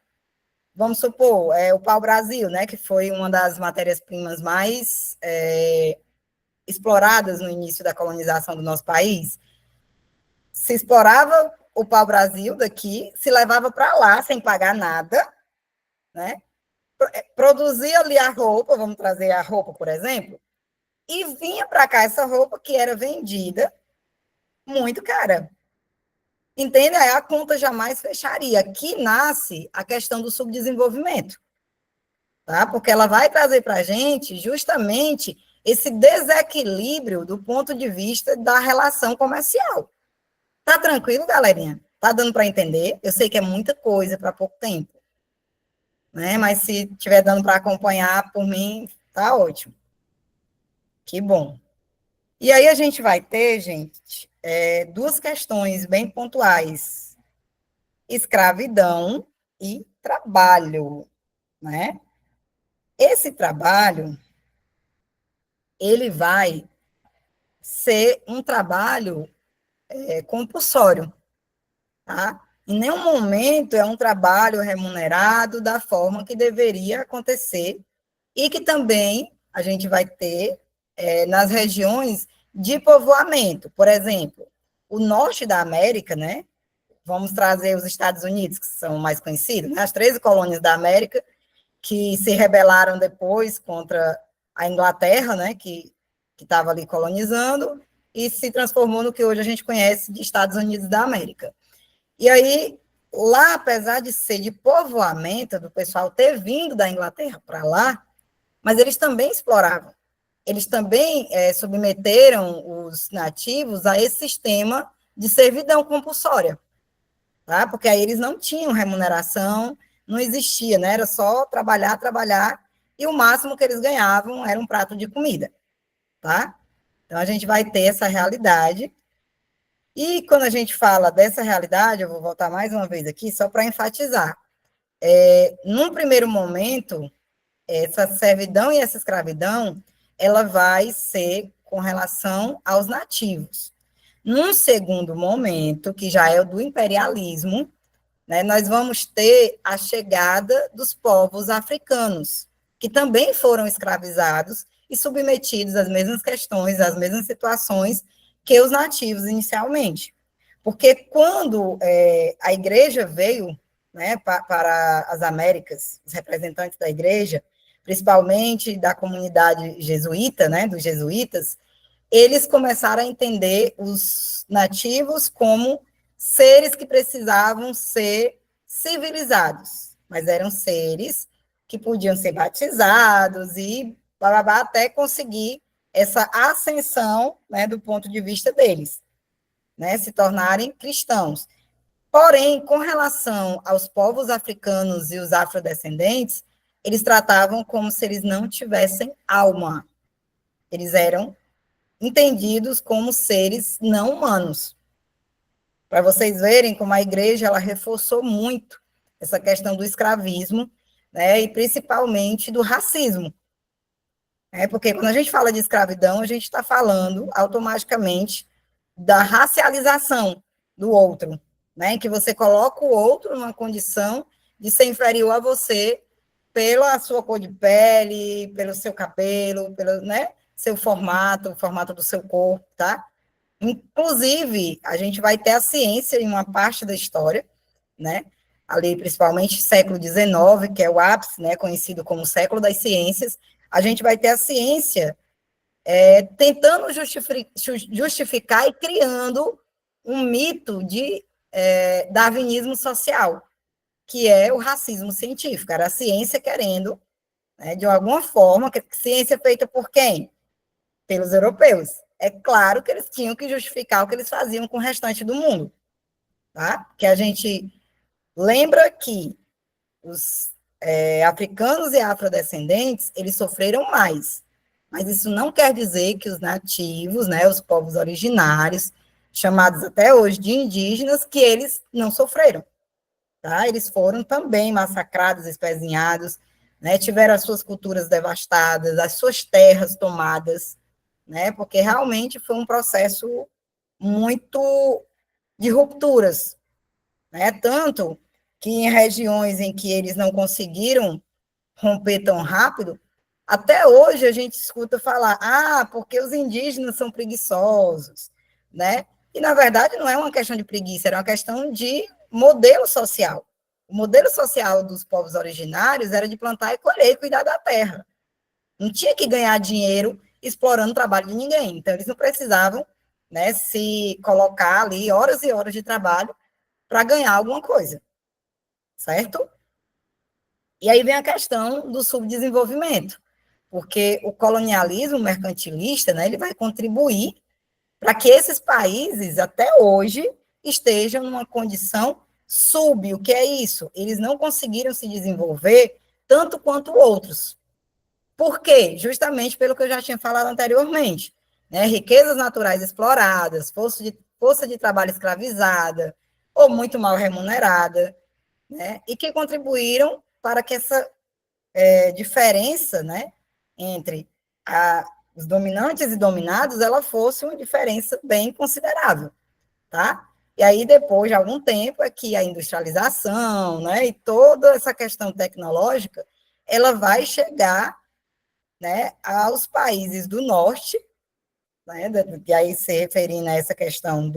vamos supor, o pau-brasil, né, que foi uma das matérias-primas mais exploradas no início da colonização do nosso país. Se explorava o pau-brasil daqui, se levava para lá sem pagar nada, né? Produzia ali a roupa, vamos trazer a roupa, por exemplo, e vinha para cá essa roupa que era vendida muito cara. Entende? Aí a conta jamais fecharia. Aqui nasce a questão do subdesenvolvimento, tá? Porque ela vai trazer para a gente justamente esse desequilíbrio do ponto de vista da relação comercial. Tá tranquilo, galerinha? Tá dando para entender? Eu sei que é muita coisa para pouco tempo, né? Mas se tiver dando para acompanhar, por mim, tá ótimo. Que bom. E aí a gente vai ter, gente, duas questões bem pontuais: escravidão e trabalho, né? Esse trabalho, ele vai ser um trabalho compulsório, tá? Em nenhum momento é um trabalho remunerado da forma que deveria acontecer e que também a gente vai ter nas regiões de povoamento. Por exemplo, o norte da América, né? Vamos trazer os Estados Unidos, que são mais conhecidos, né? As 13 colônias da América, que se rebelaram depois contra a Inglaterra, né, que estava ali colonizando, e se transformou no que hoje a gente conhece de Estados Unidos da América. E aí, lá, apesar de ser de povoamento, do pessoal ter vindo da Inglaterra para lá, mas eles também exploravam. Eles também submeteram os nativos a esse sistema de servidão compulsória, tá? Porque aí eles não tinham remuneração, não existia, né? Era só trabalhar, trabalhar, e o máximo que eles ganhavam era um prato de comida, tá? Então, a gente vai ter essa realidade. E quando a gente fala dessa realidade, eu vou voltar mais uma vez aqui, só para enfatizar. Num primeiro momento, essa servidão e essa escravidão, ela vai ser com relação aos nativos. Num segundo momento, que já é o do imperialismo, né, nós vamos ter a chegada dos povos africanos, que também foram escravizados e submetidos às mesmas questões, às mesmas situações que os nativos inicialmente. Porque quando a igreja veio, né, para as Américas, os representantes da igreja, principalmente da comunidade jesuíta, né, dos jesuítas, eles começaram a entender os nativos como seres que precisavam ser civilizados, mas eram seres que podiam ser batizados e bababá, até conseguir essa ascensão, né, do ponto de vista deles, né, se tornarem cristãos. Porém, com relação aos povos africanos e os afrodescendentes, eles tratavam como se eles não tivessem alma. Eles eram entendidos como seres não humanos. Para vocês verem como a igreja ela reforçou muito essa questão do escravismo, né, e principalmente do racismo. Porque quando a gente fala de escravidão, a gente está falando automaticamente da racialização do outro, né, em que você coloca o outro numa condição de ser inferior a você pela sua cor de pele, pelo seu cabelo, pelo, né, seu formato, o formato do seu corpo, tá? Inclusive, a gente vai ter a ciência em uma parte da história, né? Ali, principalmente século XIX, que é o ápice, né, conhecido como século das ciências, a gente vai ter a ciência tentando justificar e criando um mito de darwinismo social, que é o racismo científico. Era a ciência querendo, né, de alguma forma, ciência feita por quem? Pelos europeus. É claro que eles tinham que justificar o que eles faziam com o restante do mundo, tá? Que a gente lembra que os africanos e afrodescendentes, eles sofreram mais, mas isso não quer dizer que os nativos, né, os povos originários, chamados até hoje de indígenas, que eles não sofreram, tá? Eles foram também massacrados, espezinhados, né, tiveram as suas culturas devastadas, as suas terras tomadas, né, porque realmente foi um processo muito de rupturas, né, tanto que em regiões em que eles não conseguiram romper tão rápido, até hoje a gente escuta falar, porque os indígenas são preguiçosos, né, e na verdade não é uma questão de preguiça, era uma questão de modelo social. O modelo social dos povos originários era de plantar e colher e cuidar da terra. Não tinha que ganhar dinheiro explorando o trabalho de ninguém. Então, eles não precisavam, né, se colocar ali horas e horas de trabalho para ganhar alguma coisa, certo? E aí vem a questão do subdesenvolvimento, porque o colonialismo mercantilista, né, ele vai contribuir para que esses países, até hoje, estejam numa condição o que é isso? Eles não conseguiram se desenvolver tanto quanto outros. Por quê? Justamente pelo que eu já tinha falado anteriormente, né? Riquezas naturais exploradas, força de trabalho escravizada, ou muito mal remunerada, né? E que contribuíram para que essa diferença, né, entre os dominantes e dominados, ela fosse uma diferença bem considerável, tá? E aí, depois de algum tempo, é que a industrialização, né, e toda essa questão tecnológica, ela vai chegar, né, aos países do norte, né, e aí se referindo a essa questão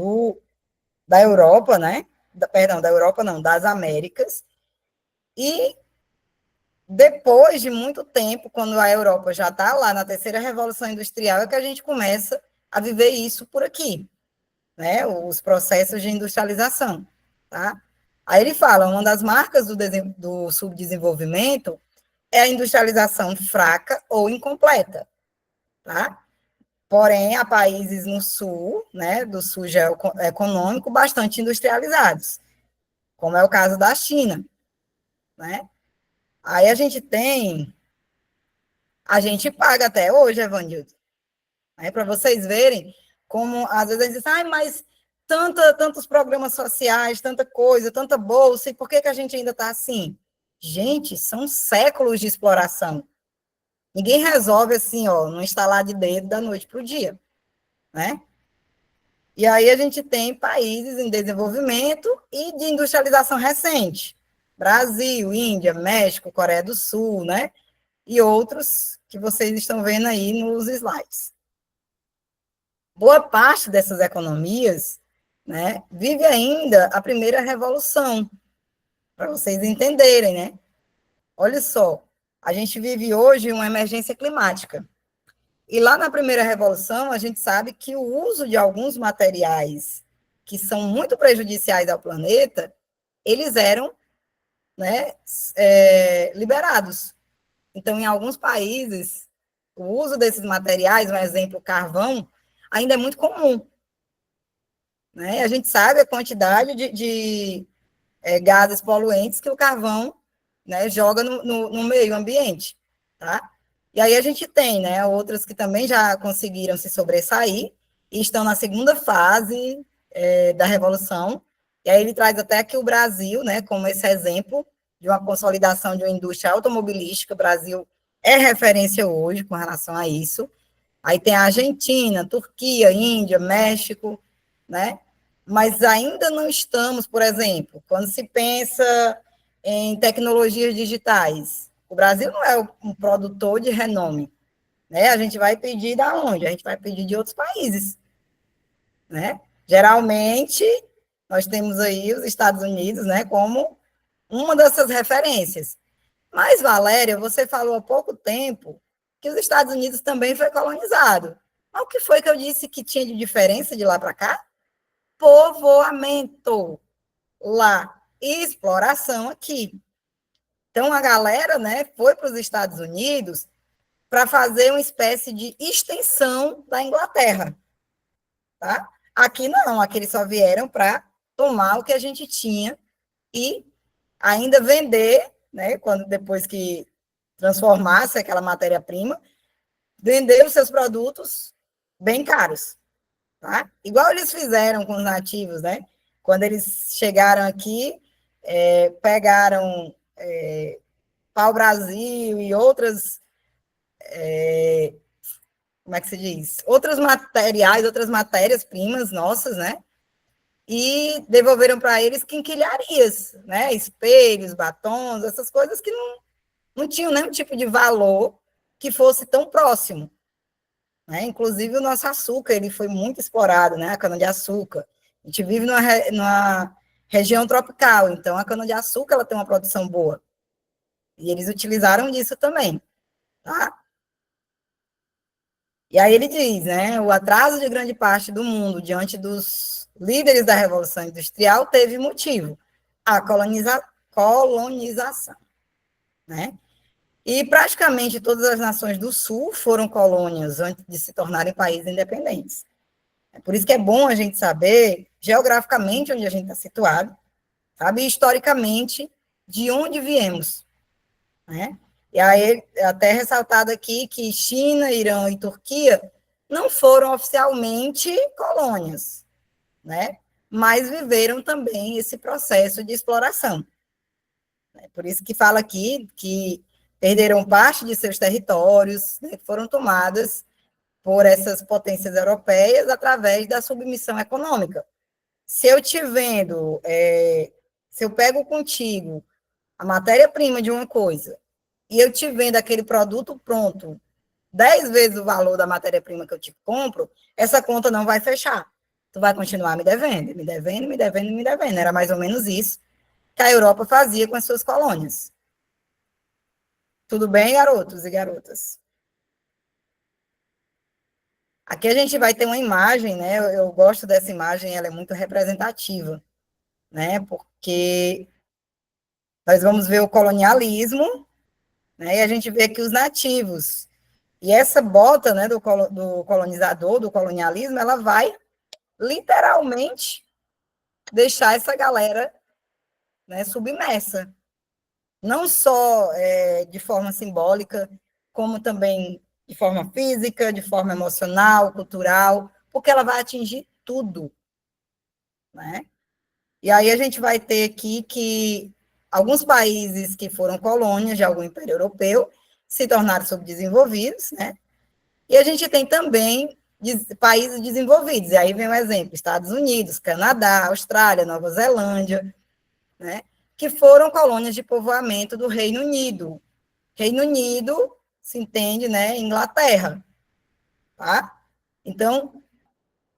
da Europa, né, perdão, da Europa não, das Américas, e depois de muito tempo, quando a Europa já está lá na terceira revolução industrial, é que a gente começa a viver isso por aqui, né? Os processos de industrialização, tá? Aí ele fala, uma das marcas do subdesenvolvimento é a industrialização fraca ou incompleta, tá? Porém, há países no sul, né, do sul geoeconômico, bastante industrializados, como é o caso da China, né? Aí a gente paga até hoje, Evanildo, né, para vocês verem como, às vezes, eles dizem, mas tantos programas sociais, tanta coisa, tanta bolsa, e por que a gente ainda está assim? Gente, são séculos de exploração. Ninguém resolve assim, ó, num estalar de dedo da noite para o dia, né? E aí a gente tem países em desenvolvimento e de industrialização recente. Brasil, Índia, México, Coreia do Sul, né? E outros que vocês estão vendo aí nos slides. Boa parte dessas economias, né, vive ainda a primeira revolução, para vocês entenderem, né? Olha só, a gente vive hoje uma emergência climática. E lá na primeira revolução, a gente sabe que o uso de alguns materiais que são muito prejudiciais ao planeta, eles eram, né, liberados. Então, em alguns países, o uso desses materiais, um exemplo, carvão, ainda é muito comum. Né? A gente sabe a quantidade de gases poluentes que o carvão, né, joga no meio ambiente. Tá? E aí a gente tem, né, outras que também já conseguiram se sobressair e estão na segunda fase da revolução. E aí ele traz até aqui o Brasil, né, como esse exemplo de uma consolidação de uma indústria automobilística. O Brasil é referência hoje com relação a isso. Aí tem a Argentina, Turquia, Índia, México, né? Mas ainda não estamos, por exemplo, quando se pensa em tecnologias digitais, o Brasil não é um produtor de renome, né? A gente vai pedir da onde? A gente vai pedir de outros países, né? Geralmente, nós temos aí os Estados Unidos, né, como uma dessas referências. Mas, Valéria, você falou há pouco tempo que os Estados Unidos também foi colonizado. Mas o que foi que eu disse que tinha de diferença de lá para cá? Povoamento lá e exploração aqui. Então, a galera, né, foi para os Estados Unidos para fazer uma espécie de extensão da Inglaterra. Tá? Aqui não, aqui eles só vieram para tomar o que a gente tinha e ainda vender, né, quando depois que transformasse aquela matéria-prima, vender os seus produtos bem caros, tá? Igual eles fizeram com os nativos, né? Quando eles chegaram aqui, pegaram pau-brasil e outras, como é que se diz? Outros materiais, outras matérias-primas nossas, né? E devolveram para eles quinquilharias, né? Espelhos, batons, essas coisas que não tinham nenhum tipo de valor que fosse tão próximo. Né? Inclusive, o nosso açúcar ele foi muito explorado, né? A cana-de-açúcar. A gente vive numa região tropical, então a cana-de-açúcar ela tem uma produção boa. E eles utilizaram disso também. Tá? E aí ele diz, né? O atraso de grande parte do mundo diante dos líderes da Revolução Industrial teve motivo, a colonização. Né? E praticamente todas as nações do Sul foram colônias antes de se tornarem países independentes. É por isso que é bom a gente saber geograficamente onde a gente está situado, sabe, e historicamente de onde viemos. Né? E aí, até ressaltado aqui que China, Irã e Turquia não foram oficialmente colônias, né? Mas viveram também esse processo de exploração. Por isso que fala aqui que perderam parte de seus territórios, né, foram tomadas por essas potências europeias através da submissão econômica. Se eu te vendo, se eu pego contigo a matéria-prima de uma coisa e eu te vendo aquele produto pronto 10 vezes o valor da matéria-prima que eu te compro, essa conta não vai fechar. Tu vai continuar me devendo, me devendo, me devendo, me devendo. Era mais ou menos isso que a Europa fazia com as suas colônias. Tudo bem, garotos e garotas? Aqui a gente vai ter uma imagem, né? Eu gosto dessa imagem, ela é muito representativa, né? Porque nós vamos ver o colonialismo, né? E a gente vê aqui os nativos. E essa bota, né, do colonizador, do colonialismo, ela vai literalmente deixar essa galera, né, submersa. Não só de forma simbólica, como também de forma física, de forma emocional, cultural, porque ela vai atingir tudo, né? E aí a gente vai ter aqui que alguns países que foram colônias de algum império europeu se tornaram subdesenvolvidos, né? E a gente tem também países desenvolvidos, e aí vem o exemplo, Estados Unidos, Canadá, Austrália, Nova Zelândia, né? Que foram colônias de povoamento do Reino Unido. Reino Unido, se entende, né? Inglaterra, tá? Então,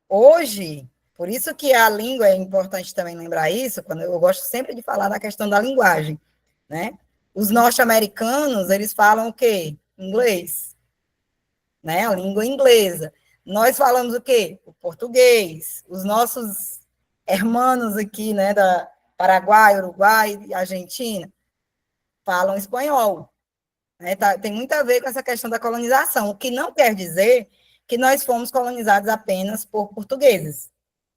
hoje, por isso que a língua é importante também lembrar isso, quando eu gosto sempre de falar da questão da linguagem, né? Os norte-americanos, eles falam o quê? Inglês, né? A língua inglesa. Nós falamos o quê? O português. Os nossos hermanos aqui, né, da Paraguai, Uruguai e Argentina, falam espanhol. Né? Tem muito a ver com essa questão da colonização, o que não quer dizer que nós fomos colonizados apenas por portugueses.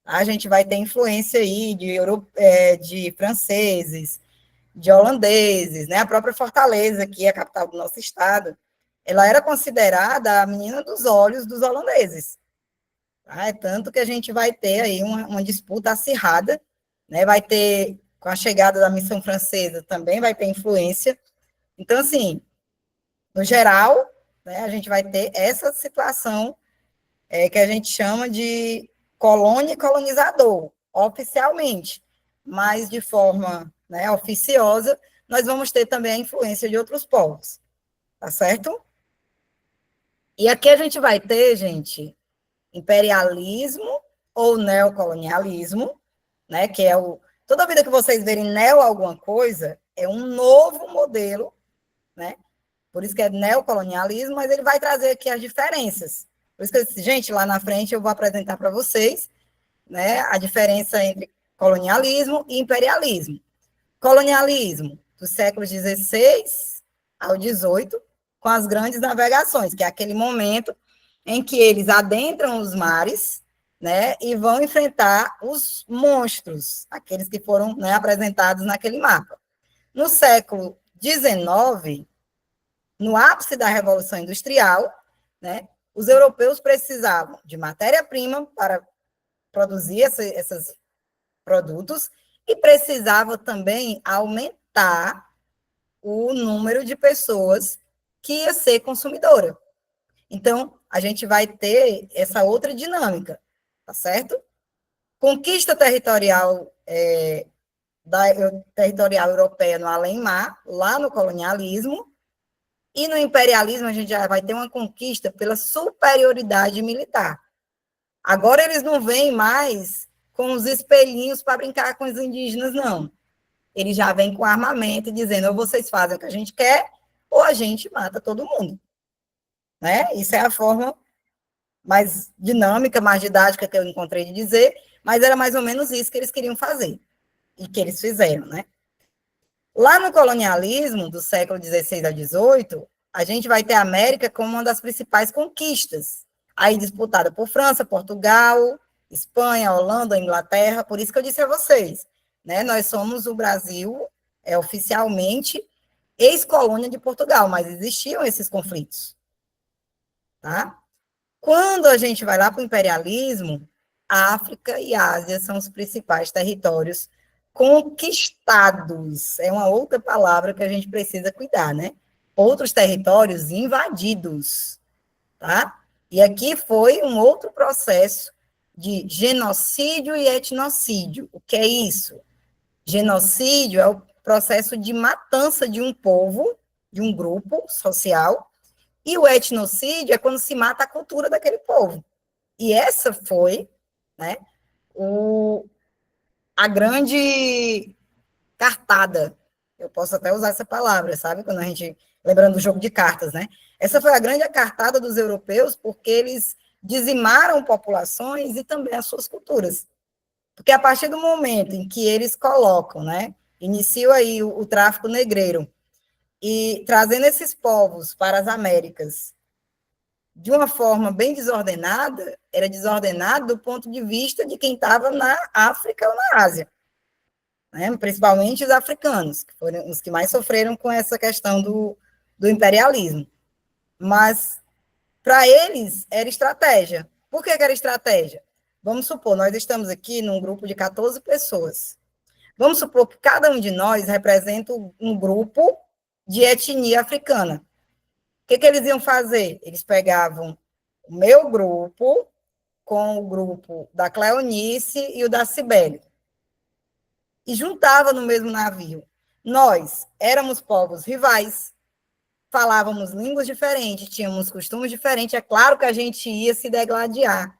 A gente vai ter influência aí de franceses, de holandeses, né? A própria Fortaleza, que é a capital do nosso estado, ela era considerada a menina dos olhos dos holandeses. Tá? É tanto que a gente vai ter aí uma disputa acirrada, né? Vai ter, com a chegada da missão francesa, também vai ter influência. Então, assim, no geral, né, a gente vai ter essa situação que a gente chama de colônia e colonizador, oficialmente, mas de forma, né, oficiosa, nós vamos ter também a influência de outros povos, tá certo? E aqui a gente vai ter, gente, imperialismo ou neocolonialismo, né, que é toda vida que vocês verem neo alguma coisa, é um novo modelo, né, por isso que é neocolonialismo, mas ele vai trazer aqui as diferenças. Por isso que eu disse, gente, lá na frente eu vou apresentar para vocês, né, a diferença entre colonialismo e imperialismo. Colonialismo dos séculos XVI ao XVIII, com as grandes navegações, que é aquele momento em que eles adentram os mares, né, e vão enfrentar os monstros, aqueles que foram, né, apresentados naquele mapa. No século XIX, no ápice da Revolução Industrial, né, os europeus precisavam de matéria-prima para produzir esses produtos e precisavam também aumentar o número de pessoas que ia ser consumidora. Então, a gente vai ter essa outra dinâmica, tá certo? Conquista territorial territorial europeia no além-mar, lá no colonialismo, e no imperialismo a gente já vai ter uma conquista pela superioridade militar. Agora eles não vêm mais com os espelhinhos para brincar com os indígenas, não. Eles já vêm com armamento, dizendo, ou vocês fazem o que a gente quer, ou a gente mata todo mundo. Né? Isso é a forma mais dinâmica, mais didática que eu encontrei de dizer, mas era mais ou menos isso que eles queriam fazer, e que eles fizeram, né? Lá no colonialismo, do século XVI a XVIII, a gente vai ter a América como uma das principais conquistas, aí disputada por França, Portugal, Espanha, Holanda, Inglaterra, por isso que eu disse a vocês, né, nós somos o Brasil, oficialmente, ex-colônia de Portugal, mas existiam esses conflitos, tá? Quando a gente vai lá para o imperialismo, a África e a Ásia são os principais territórios conquistados. É uma outra palavra que a gente precisa cuidar, né? Outros territórios invadidos, tá? E aqui foi um outro processo de genocídio e etnocídio. O que é isso? Genocídio é o processo de matança de um povo, de um grupo social, e o etnocídio é quando se mata a cultura daquele povo. E essa foi, né, a grande cartada. Eu posso até usar essa palavra, sabe? Quando a gente lembrando do jogo de cartas, né? Essa foi a grande cartada dos europeus, porque eles dizimaram populações e também as suas culturas. Porque a partir do momento em que eles colocam, né, iniciam aí o tráfico negreiro, e trazendo esses povos para as Américas de uma forma bem desordenada, era desordenado do ponto de vista de quem estava na África ou na Ásia, né? Principalmente os africanos, que foram os que mais sofreram com essa questão do imperialismo. Mas, para eles, era estratégia. Por que era estratégia? Vamos supor, nós estamos aqui num grupo de 14 pessoas. Vamos supor que cada um de nós representa um grupo de etnia africana. O que eles iam fazer? Eles pegavam o meu grupo com o grupo da Cleonice e o da Cibele e juntava no mesmo navio. Nós éramos povos rivais, falávamos línguas diferentes, tínhamos costumes diferentes, é claro que a gente ia se degladiar.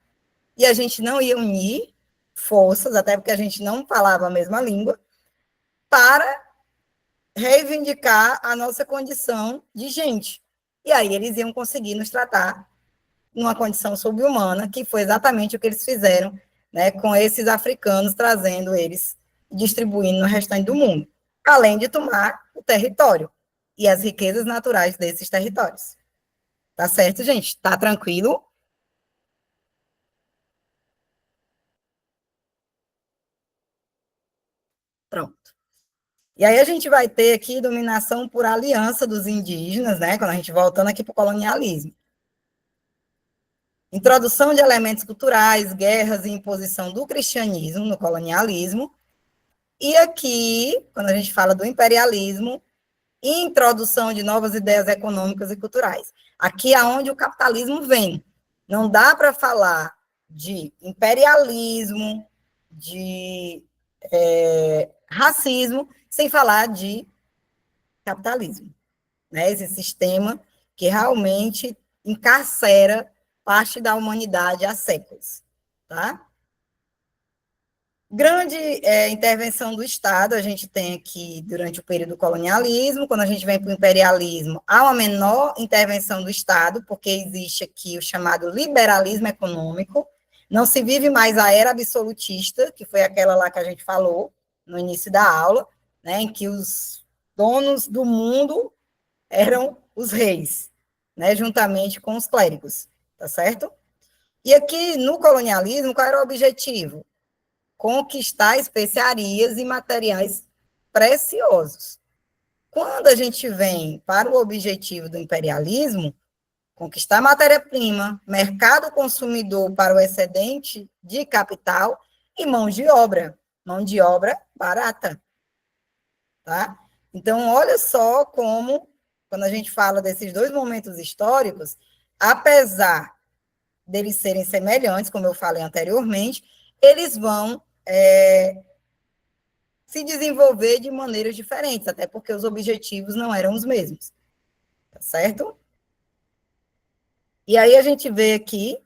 E a gente não ia unir forças, até porque a gente não falava a mesma língua, para reivindicar a nossa condição de gente. E aí eles iam conseguir nos tratar numa condição subhumana, que foi exatamente o que eles fizeram, né, com esses africanos, trazendo eles, distribuindo no restante do mundo, além de tomar o território e as riquezas naturais desses territórios. Tá certo, gente? Tá tranquilo? Pronto. E aí a gente vai ter aqui dominação por aliança dos indígenas, né? Quando a gente voltando aqui para o colonialismo. Introdução de elementos culturais, guerras e imposição do cristianismo no colonialismo. E aqui, quando a gente fala do imperialismo, introdução de novas ideias econômicas e culturais. Aqui é onde o capitalismo vem. Não dá para falar de imperialismo, de racismo, sem falar de capitalismo, né? Esse sistema que realmente encarcera parte da humanidade há séculos, tá? Grande intervenção do Estado, a gente tem aqui durante o período do colonialismo, quando a gente vem para o imperialismo, há uma menor intervenção do Estado, porque existe aqui o chamado liberalismo econômico, não se vive mais a era absolutista, que foi aquela lá que a gente falou no início da aula, né, em que os donos do mundo eram os reis, né, juntamente com os clérigos, tá certo? E aqui no colonialismo, qual era o objetivo? Conquistar especiarias e materiais preciosos. Quando a gente vem para o objetivo do imperialismo, conquistar matéria-prima, mercado consumidor para o excedente de capital e mão de obra barata, tá? Então, olha só como, quando a gente fala desses dois momentos históricos, apesar deles serem semelhantes, como eu falei anteriormente, eles vão se desenvolver de maneiras diferentes, até porque os objetivos não eram os mesmos, tá certo? E aí a gente vê aqui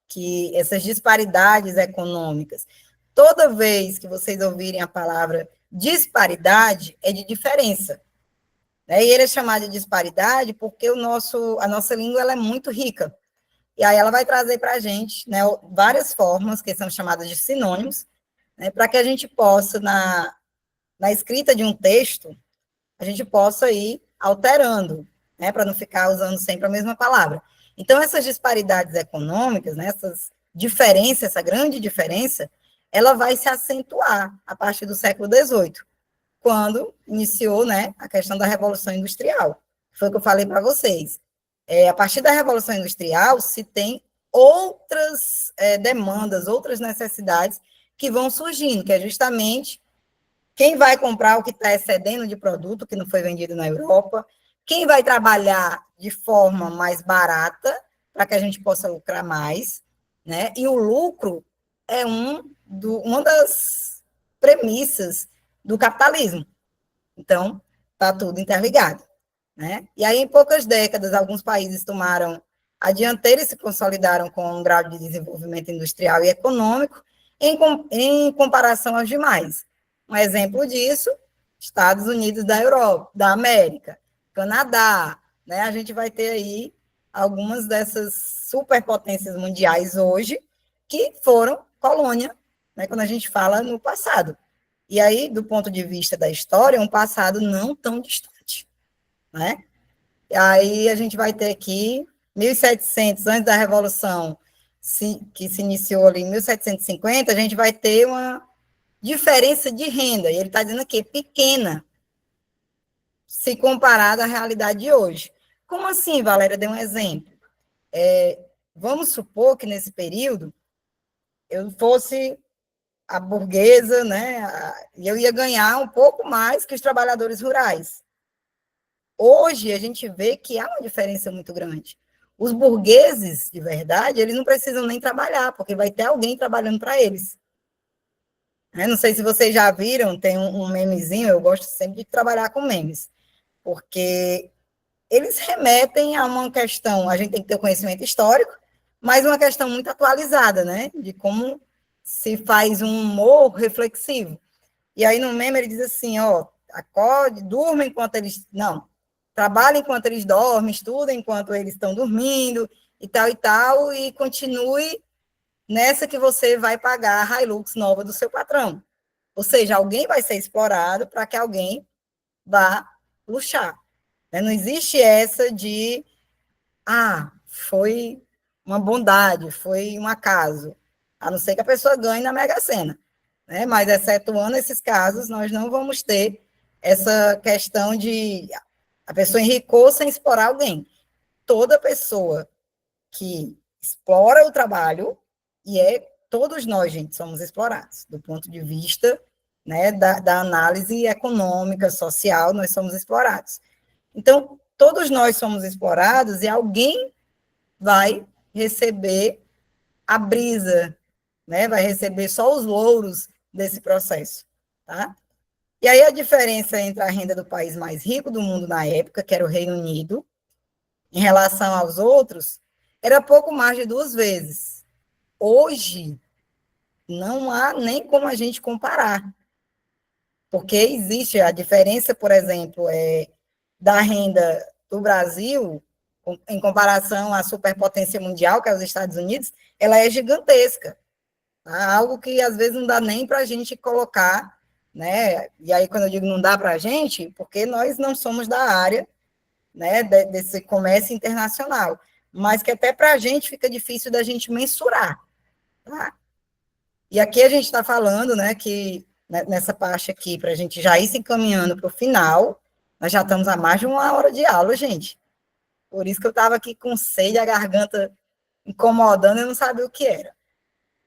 que essas disparidades econômicas, toda vez que vocês ouvirem a palavra disparidade, é de diferença, né? E ele é chamado de disparidade porque a nossa língua ela é muito rica, e aí ela vai trazer para a gente, né, várias formas que são chamadas de sinônimos, né, para que a gente possa, na escrita de um texto, a gente possa ir alterando, né, para não ficar usando sempre a mesma palavra. Então, essas disparidades econômicas, né, essas diferenças, essa grande diferença, ela vai se acentuar a partir do século XVIII, quando iniciou, né, a questão da Revolução Industrial. Foi o que eu falei para vocês. A partir da Revolução Industrial, se tem outras demandas, outras necessidades que vão surgindo, que é justamente quem vai comprar o que está excedendo de produto que não foi vendido na Europa, quem vai trabalhar de forma mais barata para que a gente possa lucrar mais, né? E o lucro é uma das premissas do capitalismo. Então, está tudo interligado, né? E aí, em poucas décadas, alguns países tomaram a dianteira e se consolidaram com um grau de desenvolvimento industrial e econômico em comparação aos demais. Um exemplo disso, Estados Unidos da Europa, da América, Canadá, né, a gente vai ter aí algumas dessas superpotências mundiais hoje que foram colônia, né, quando a gente fala no passado. E aí, do ponto de vista da história, é um passado não tão distante, né? E aí a gente vai ter aqui 1700, antes da Revolução, que se iniciou ali em 1750, a gente vai ter uma diferença de renda, e ele está dizendo aqui, pequena, se comparada à realidade de hoje. Como assim, Valéria? Dê um exemplo. Vamos supor que nesse período eu fosse a burguesa, né, e eu ia ganhar um pouco mais que os trabalhadores rurais. Hoje, a gente vê que há uma diferença muito grande. Os burgueses, de verdade, eles não precisam nem trabalhar, porque vai ter alguém trabalhando para eles. Não sei se vocês já viram, tem um memezinho, eu gosto sempre de trabalhar com memes, porque eles remetem a uma questão, a gente tem que ter o conhecimento histórico, mas uma questão muito atualizada, né? De como se faz um humor reflexivo. E aí no meme ele diz assim, ó, acorde, durma enquanto eles... Não, trabalha enquanto eles dormem, estuda enquanto eles estão dormindo, e tal, e continue nessa que você vai pagar a Hilux nova do seu patrão. Ou seja, alguém vai ser explorado para que alguém vá luxar. Não existe essa de, foi uma bondade, foi um acaso, a não ser que a pessoa ganhe na Mega Sena. Mas, excetuando esses casos, nós não vamos ter essa questão de a pessoa enricou sem explorar alguém. Toda pessoa que explora o trabalho, e todos nós, gente, somos explorados, do ponto de vista, né, da análise econômica, social, nós somos explorados. Então, todos nós somos explorados e alguém vai receber a brisa, né, vai receber só os louros desse processo, tá? E aí a diferença entre a renda do país mais rico do mundo na época, que era o Reino Unido, em relação aos outros, era pouco mais de 2 vezes. Hoje, não há nem como a gente comparar, porque existe a diferença, por exemplo, da renda do Brasil, em comparação à superpotência mundial, que é os Estados Unidos, ela é gigantesca. Tá? Algo que, às vezes, não dá nem para a gente colocar, né? E aí, quando eu digo não dá para a gente, porque nós não somos da área, né, desse comércio internacional, mas que até para a gente fica difícil da gente mensurar. Tá? E aqui a gente está falando, né, que nessa parte aqui, para a gente já ir se encaminhando para o final, nós já estamos a mais de 1 hora de aula, gente. Por isso que eu estava aqui com sede, a garganta incomodando, eu não sabia o que era.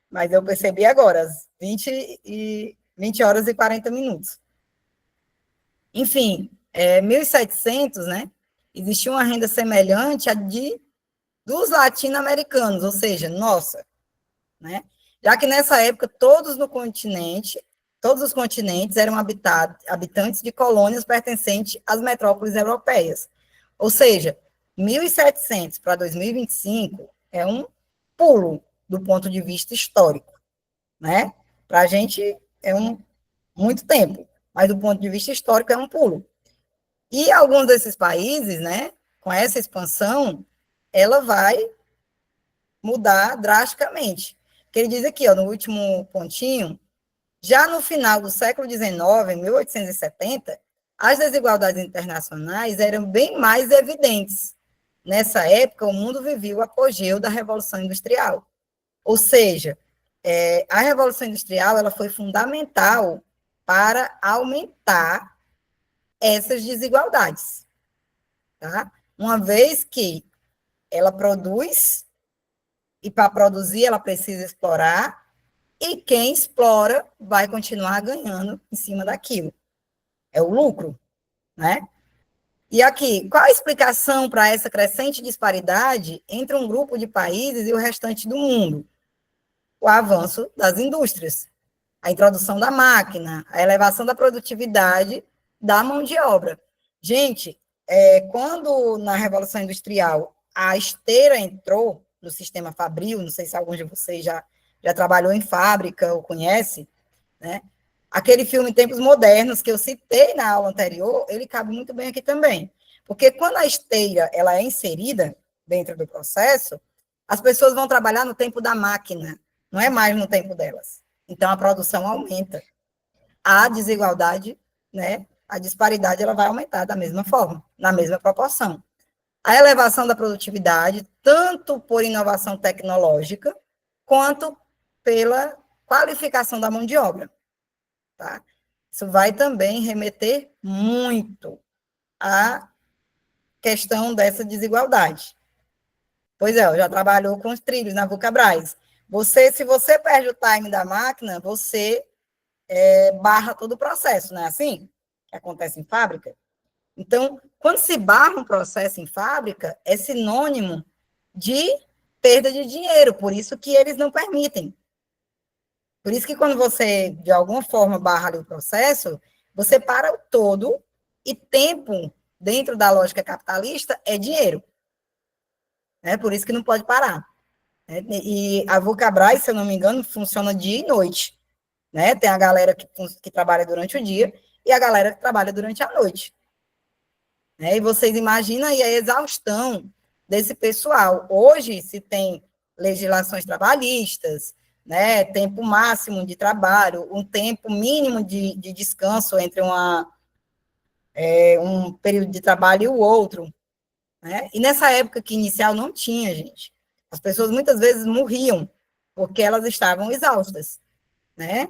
Mas eu percebi agora, às 20 horas e 40 minutos. Enfim, 1.700, né? Existia uma renda semelhante à dos latino-americanos, ou seja, nossa, né? Já que nessa época todos os continentes eram habitantes de colônias pertencentes às metrópoles europeias. Ou seja, 1.700 para 2025 é um pulo do ponto de vista histórico, né? Para a gente é muito tempo, mas do ponto de vista histórico é um pulo. E alguns desses países, né, com essa expansão, ela vai mudar drasticamente. Que ele diz aqui, ó, no último pontinho, já no final do século XIX, em 1870, as desigualdades internacionais eram bem mais evidentes. Nessa época, o mundo vivia o apogeu da Revolução Industrial. Ou seja, a Revolução Industrial ela foi fundamental para aumentar essas desigualdades. Tá? Uma vez que ela produz, e para produzir ela precisa explorar, e quem explora vai continuar ganhando em cima daquilo. É o lucro, né? E aqui, qual a explicação para essa crescente disparidade entre um grupo de países e o restante do mundo? O avanço das indústrias, a introdução da máquina, a elevação da produtividade da mão de obra. Gente, quando na Revolução Industrial a esteira entrou no sistema fabril, não sei se alguns de vocês já trabalhou em fábrica ou conhece, né? Aquele filme Tempos Modernos, que eu citei na aula anterior, ele cabe muito bem aqui também. Porque quando a esteira ela é inserida dentro do processo, as pessoas vão trabalhar no tempo da máquina, não é mais no tempo delas. Então, a produção aumenta. A desigualdade, né, a disparidade, ela vai aumentar da mesma forma, na mesma proporção. A elevação da produtividade, tanto por inovação tecnológica, quanto pela qualificação da mão de obra. Tá? Isso vai também remeter muito à questão dessa desigualdade. Pois é, eu já trabalhou com os trilhos na Vulcabras. Se você perde o time da máquina, você barra todo o processo, não é assim? Que acontece em fábrica. Então, quando se barra um processo em fábrica, é sinônimo de perda de dinheiro, por isso que eles não permitem. Por isso que quando você, de alguma forma, barra ali o processo, você para o todo e tempo, dentro da lógica capitalista, é dinheiro. Por isso que não pode parar. E a Vulcabras, se eu não me engano, funciona dia e noite. Tem a galera que trabalha durante o dia e a galera que trabalha durante a noite. E vocês imaginam aí a exaustão desse pessoal. Hoje se tem legislações trabalhistas, tempo máximo de trabalho, um tempo mínimo de descanso entre um período de trabalho e o outro. E nessa época que inicial não tinha, gente. As pessoas muitas vezes morriam porque elas estavam exaustas.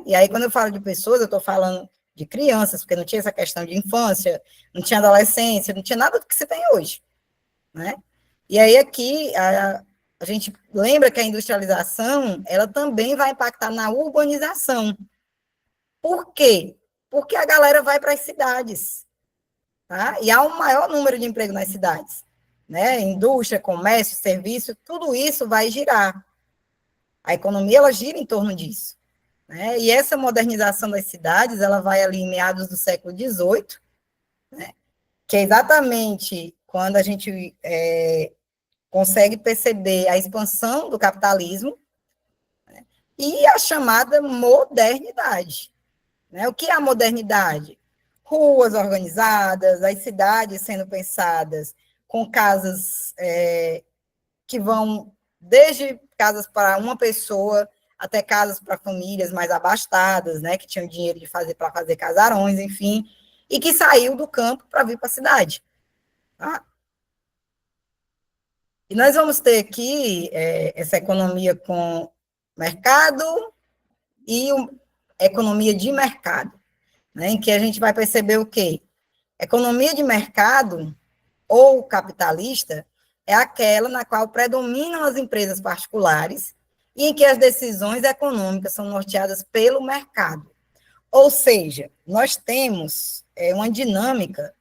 E aí, quando eu falo de pessoas, eu estou falando de crianças, porque não tinha essa questão de infância, não tinha adolescência, não tinha nada do que se tem hoje. E aí, aqui, a gente lembra que a industrialização, ela também vai impactar na urbanização. Por quê? Porque a galera vai para as cidades. E há um maior número de emprego nas cidades. Indústria, comércio, serviço, tudo isso vai girar. A economia, ela gira em torno disso. E essa modernização das cidades, ela vai ali em meados do século XVIII, que é exatamente quando a gente consegue perceber a expansão do capitalismo, e a chamada modernidade. O que é a modernidade? Ruas organizadas, as cidades sendo pensadas com casas que vão desde casas para uma pessoa até casas para famílias mais abastadas, que tinham dinheiro para fazer casarões, enfim, e que saiu do campo para vir para a cidade. E nós vamos ter aqui essa economia com mercado e economia de mercado, em que a gente vai perceber o quê? Economia de mercado ou capitalista é aquela na qual predominam as empresas particulares e em que as decisões econômicas são norteadas pelo mercado. Ou seja, nós temos uma dinâmica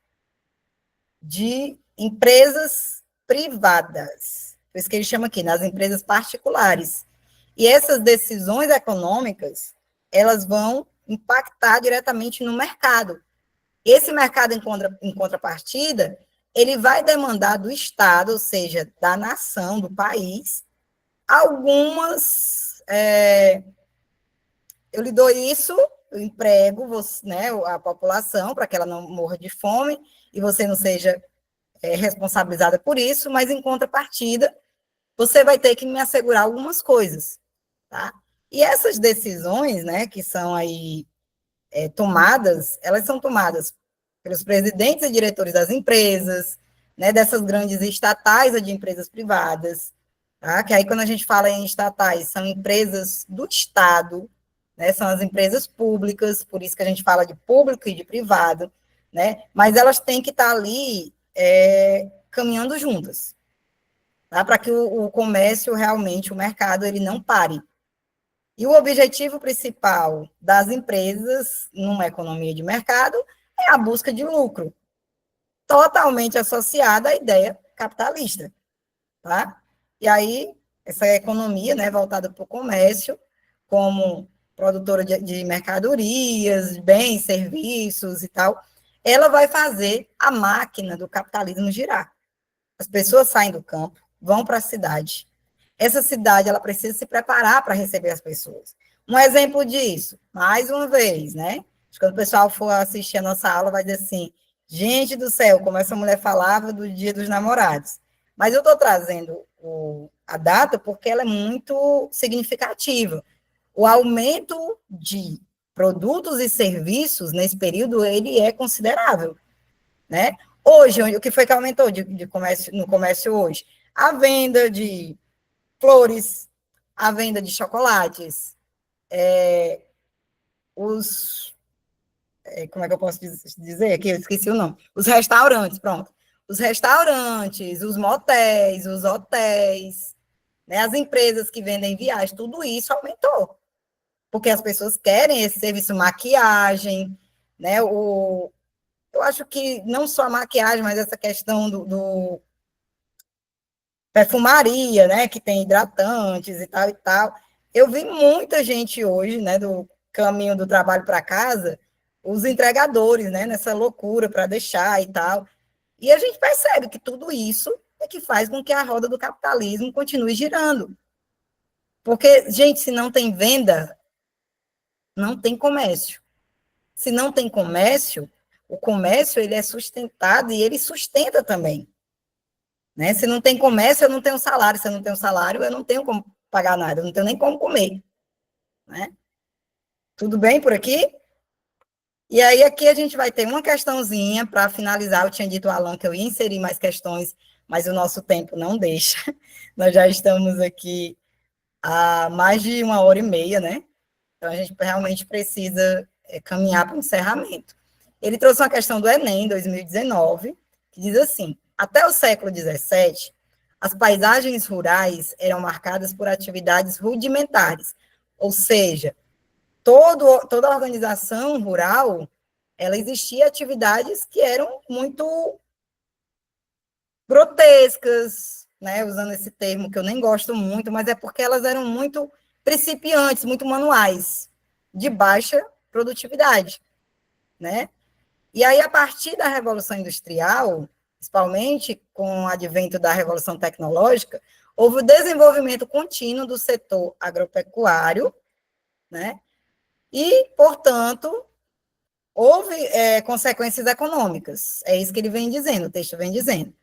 de empresas privadas, por isso que ele chama aqui, nas empresas particulares. E essas decisões econômicas, elas vão impactar diretamente no mercado. Esse mercado, em contrapartida, ele vai demandar do Estado, ou seja, da nação, do país, algumas... eu lhe dou isso, eu emprego a população para que ela não morra de fome e você não seja responsabilizada por isso, mas, em contrapartida, você vai ter que me assegurar algumas coisas. Tá? E essas decisões, que são aí tomadas, elas são tomadas pelos presidentes e diretores das empresas, dessas grandes estatais ou de empresas privadas, tá? Que aí, quando a gente fala em estatais, são empresas do Estado, são as empresas públicas, por isso que a gente fala de público e de privado, mas elas têm que estar ali caminhando juntas, tá? Para que o comércio, realmente, o mercado, ele não pare. E o objetivo principal das empresas, numa economia de mercado, é a busca de lucro, totalmente associada à ideia capitalista, tá? E aí, essa economia, voltada para o comércio, como produtora de mercadorias, bens, serviços e tal, ela vai fazer a máquina do capitalismo girar. As pessoas saem do campo, vão para a cidade. Essa cidade, ela precisa se preparar para receber as pessoas. Um exemplo disso, mais uma vez, Quando o pessoal for assistir a nossa aula, vai dizer assim, Gente do céu, como essa mulher falava do Dia dos Namorados. Mas eu estou trazendo a data porque ela é muito significativa. O aumento de produtos e serviços nesse período, ele é considerável, né? Hoje, o que foi que aumentou de comércio, no comércio hoje? A venda de flores, a venda de chocolates, os como é que eu posso dizer? Aqui eu esqueci o nome. Os restaurantes, pronto. Os restaurantes, os motéis, os hotéis, né, as empresas que vendem viagens, tudo isso aumentou. Porque as pessoas querem esse serviço, maquiagem, né? Eu acho que não só a maquiagem, mas essa questão do perfumaria, né? Que tem hidratantes e tal e tal. Eu vi muita gente hoje, né? Do caminho do trabalho para casa, os entregadores, né? Nessa loucura para deixar e tal. E a gente percebe que tudo isso é que faz com que a roda do capitalismo continue girando. Porque, gente, se não tem venda, não tem comércio. Se não tem comércio, o comércio ele é sustentado e ele sustenta também. Né? Se não tem comércio, eu não tenho salário. Se eu não tenho salário, eu não tenho como pagar nada, eu não tenho nem como comer. Né? Tudo bem por aqui? E aí, aqui a gente vai ter uma questãozinha para finalizar. Eu tinha dito ao Alan que eu ia inserir mais questões, mas o nosso tempo não deixa. Nós já estamos aqui há mais de 1h30, né? Então, a gente realmente precisa caminhar para o encerramento. Ele trouxe uma questão do Enem, 2019, que diz assim: até o século XVII, as paisagens rurais eram marcadas por atividades rudimentares, ou seja, toda a organização rural, ela existia atividades que eram muito grotescas, né, usando esse termo que eu nem gosto muito, mas é porque elas eram muito principiantes, muito manuais, de baixa produtividade, né? E aí, a partir da Revolução Industrial, principalmente com o advento da Revolução Tecnológica, houve o desenvolvimento contínuo do setor agropecuário, né? E, portanto, houve consequências econômicas. É isso que ele vem dizendo, o texto vem dizendo.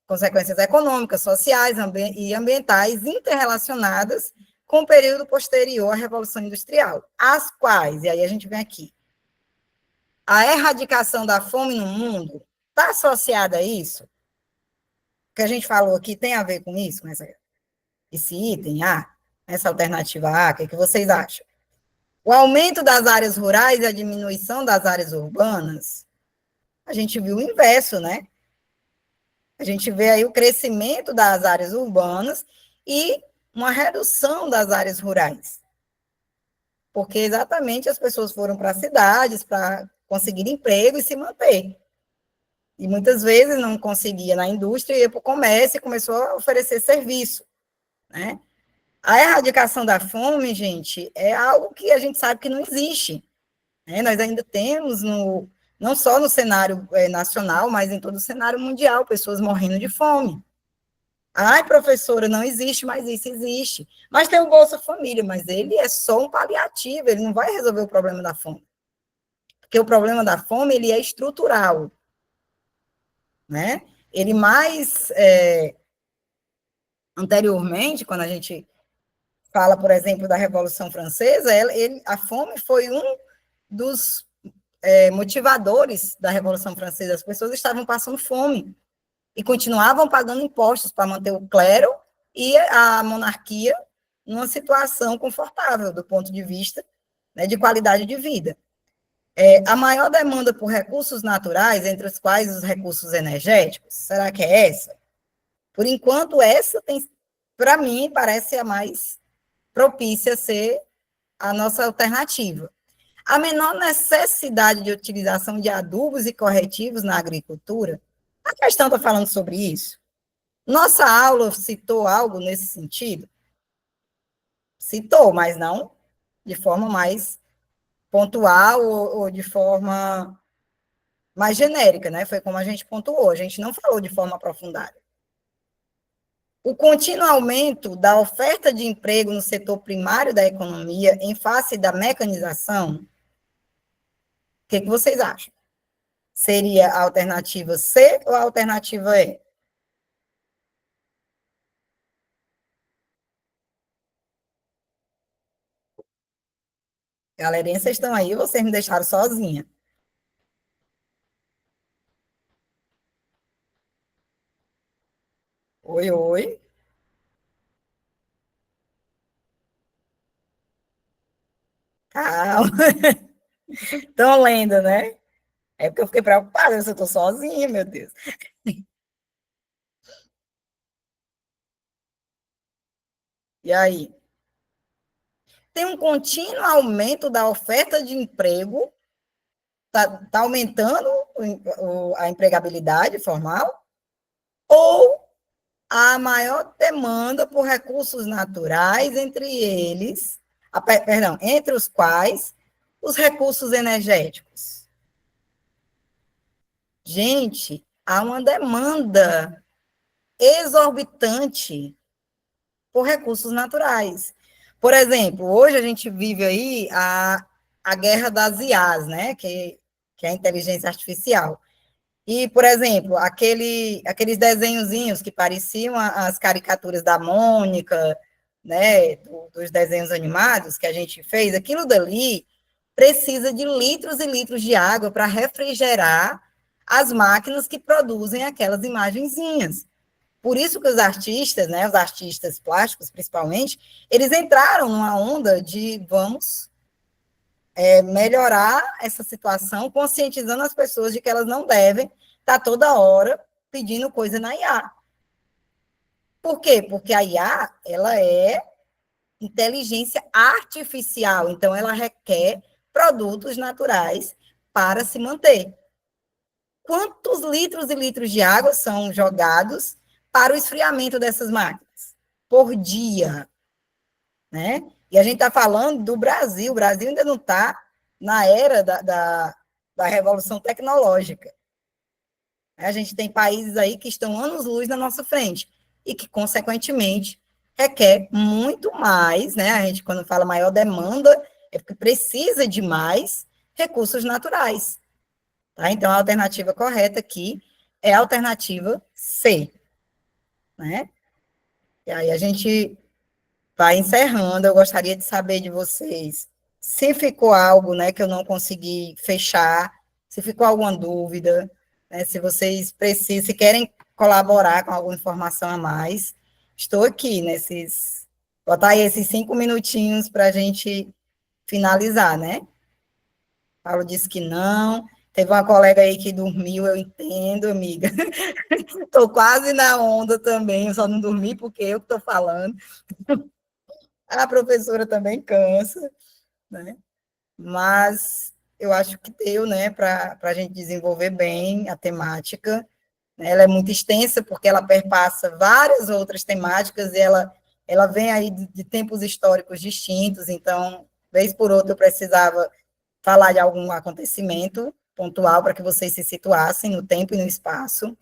Consequências econômicas, sociais e ambientais interrelacionadas com o período posterior à Revolução Industrial, as quais, e aí a gente vem aqui, a erradicação da fome no mundo está associada a isso? O que a gente falou aqui tem a ver com isso, com esse item A, essa alternativa A, o que vocês acham? O aumento das áreas rurais e a diminuição das áreas urbanas, a gente viu o inverso, né? A gente vê aí o crescimento das áreas urbanas e uma redução das áreas rurais. Porque exatamente as pessoas foram para as cidades para conseguir emprego e se manter. E muitas vezes não conseguia na indústria, ia para o comércio e começou a oferecer serviço, né? A erradicação da fome, gente, é algo que a gente sabe que não existe, né? Nós ainda temos, não só no cenário nacional, mas em todo o cenário mundial, pessoas morrendo de fome. Ai, professora, não existe, mas isso existe. Mas tem o Bolsa Família, mas ele é só um paliativo, ele não vai resolver o problema da fome. Porque o problema da fome, ele é estrutural, né? Ele mais anteriormente, quando a gente fala, por exemplo, da Revolução Francesa, a fome foi um dos motivadores da Revolução Francesa. As pessoas estavam passando fome e continuavam pagando impostos para manter o clero e a monarquia numa situação confortável do ponto de vista, né, de qualidade de vida. A maior demanda por recursos naturais, entre os quais os recursos energéticos, será que é essa? Por enquanto, essa tem, para mim, parece a mais propícia a ser a nossa alternativa. A menor necessidade de utilização de adubos e corretivos na agricultura, a questão está falando sobre isso? Nossa aula citou algo nesse sentido? Citou, mas não de forma mais pontual ou de forma mais genérica, né? Foi como a gente pontuou, a gente não falou de forma aprofundada. O contínuo aumento da oferta de emprego no setor primário da economia em face da mecanização, o que vocês acham? Seria a alternativa C ou a alternativa E? Galerinha, vocês estão aí, vocês me deixaram sozinha. Oi, oi. Calma. Estão lendo, né? É porque eu fiquei preocupada, se eu estou sozinha, meu Deus. E aí? Tem um contínuo aumento da oferta de emprego, tá aumentando a empregabilidade formal, ou a maior demanda por recursos naturais, entre eles, perdão, entre os quais os recursos energéticos. Gente, há uma demanda exorbitante por recursos naturais. Por exemplo, hoje a gente vive aí a guerra das IAs, né? Que é a inteligência artificial. E, por exemplo, aqueles desenhozinhos que pareciam as caricaturas da Mônica, né, dos desenhos animados que a gente fez, aquilo dali precisa de litros e litros de água para refrigerar as máquinas que produzem aquelas imagenzinhas. Por isso que os artistas, né, os artistas plásticos principalmente, eles entraram numa onda de vamos melhorar essa situação, conscientizando as pessoas de que elas não devem estar toda hora pedindo coisa na IA. Por quê? Porque a IA, ela é inteligência artificial, então ela requer produtos naturais para se manter. Quantos litros e litros de água são jogados para o esfriamento dessas máquinas? Por dia, né? E a gente está falando do Brasil. O Brasil ainda não está na era da revolução tecnológica. A gente tem países aí que estão anos-luz na nossa frente e que, consequentemente, requer muito mais, né? A gente, quando fala maior demanda, é porque precisa de mais recursos naturais. Tá? Então, a alternativa correta aqui é a alternativa C, né? E aí a gente vai encerrando. Eu gostaria de saber de vocês se ficou algo, né, que eu não consegui fechar, se ficou alguma dúvida, né, se vocês precisam, se querem colaborar com alguma informação a mais. Estou aqui botar aí esses 5 minutinhos para a gente finalizar, né? Paulo disse que não. Teve uma colega aí que dormiu, eu entendo, amiga. Estou quase na onda também, eu só não dormi porque eu que estou falando. A professora também cansa, né? Mas eu acho que deu, né, para a gente desenvolver bem a temática. Ela é muito extensa, porque ela perpassa várias outras temáticas, e ela vem aí de tempos históricos distintos, então, vez por outra, eu precisava falar de algum acontecimento pontual para que vocês se situassem no tempo e no espaço.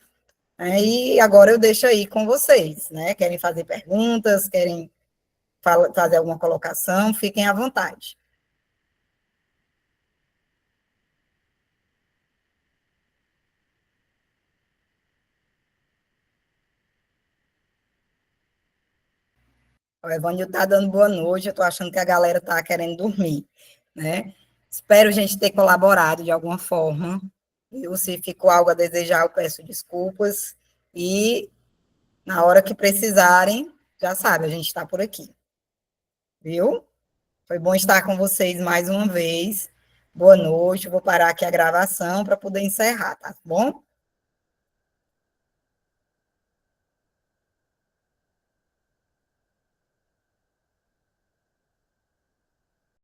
Né? E agora eu deixo aí com vocês, né? Querem fazer perguntas, querem fazer alguma colocação, fiquem à vontade. O Evânio está dando boa noite, eu estou achando que a galera está querendo dormir, né? Espero a gente ter colaborado de alguma forma. E se ficou algo a desejar, eu peço desculpas. E na hora que precisarem, já sabe, a gente está por aqui. Viu? Foi bom estar com vocês mais uma vez. Boa noite. Vou parar aqui a gravação para poder encerrar, tá bom?